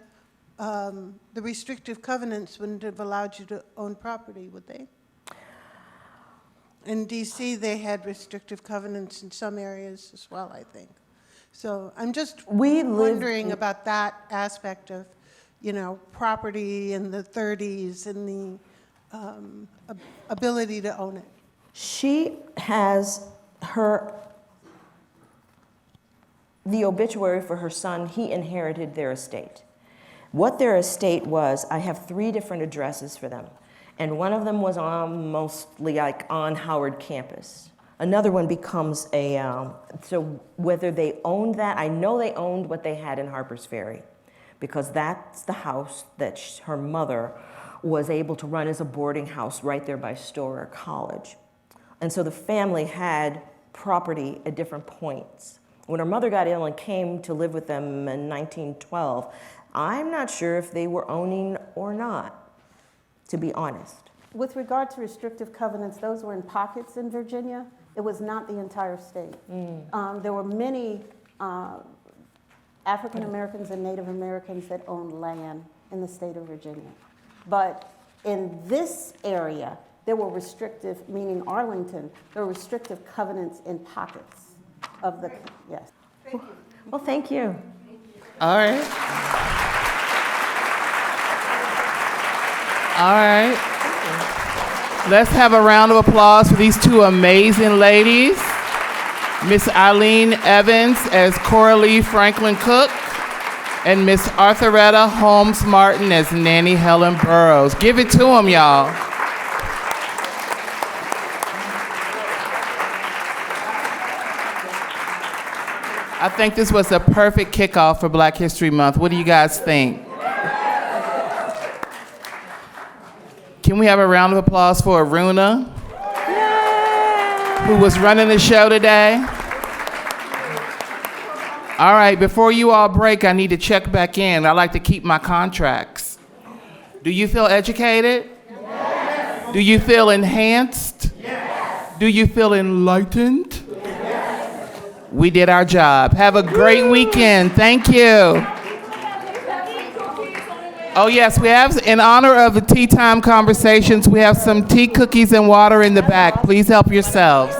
the restrictive covenants wouldn't have allowed you to own property, would they? In D.C., they had restrictive covenants in some areas as well, I think. So I'm just wondering about that aspect of, property in the 30s and the ability to own it. She has the obituary for her son. He inherited their estate. What their estate was, I have 3 different addresses for them. And one of them was mostly like on Howard campus. Another one becomes so whether they owned that, I know they owned what they had in Harper's Ferry, because that's the house that her mother was able to run as a boarding house right there by Storer College. And so the family had property at different points. When her mother got ill and came to live with them in 1912, I'm not sure if they were owning or not, to be honest. With regard to restrictive covenants, those were in pockets in Virginia. It was not the entire state. There were many African Americans and Native Americans that owned land in the state of Virginia. But in this area, there were restrictive, meaning Arlington, there were restrictive covenants in pockets of the, yes. Thank you. Well, thank you. All right. All right. Let's have a round of applause for these 2 amazing ladies. Miss Ilene Evans as Coralie Franklin Cook, and Miss Arthuretta Holmes-Martin as Nannie Helen Burroughs. Give it to them, y'all. I think this was a perfect kickoff for Black History Month. What do you guys think? Can we have a round of applause for Aruna, who was running the show today? All right, before you all break, I need to check back in. I like to keep my contracts. Do you feel educated? Yes. Do you feel enhanced? Yes. Do you feel enlightened? Yes. We did our job. Have a great weekend. Thank you. Oh yes, we have, in honor of the tea time conversations, we have some tea, cookies, and water in the back. Please help yourselves.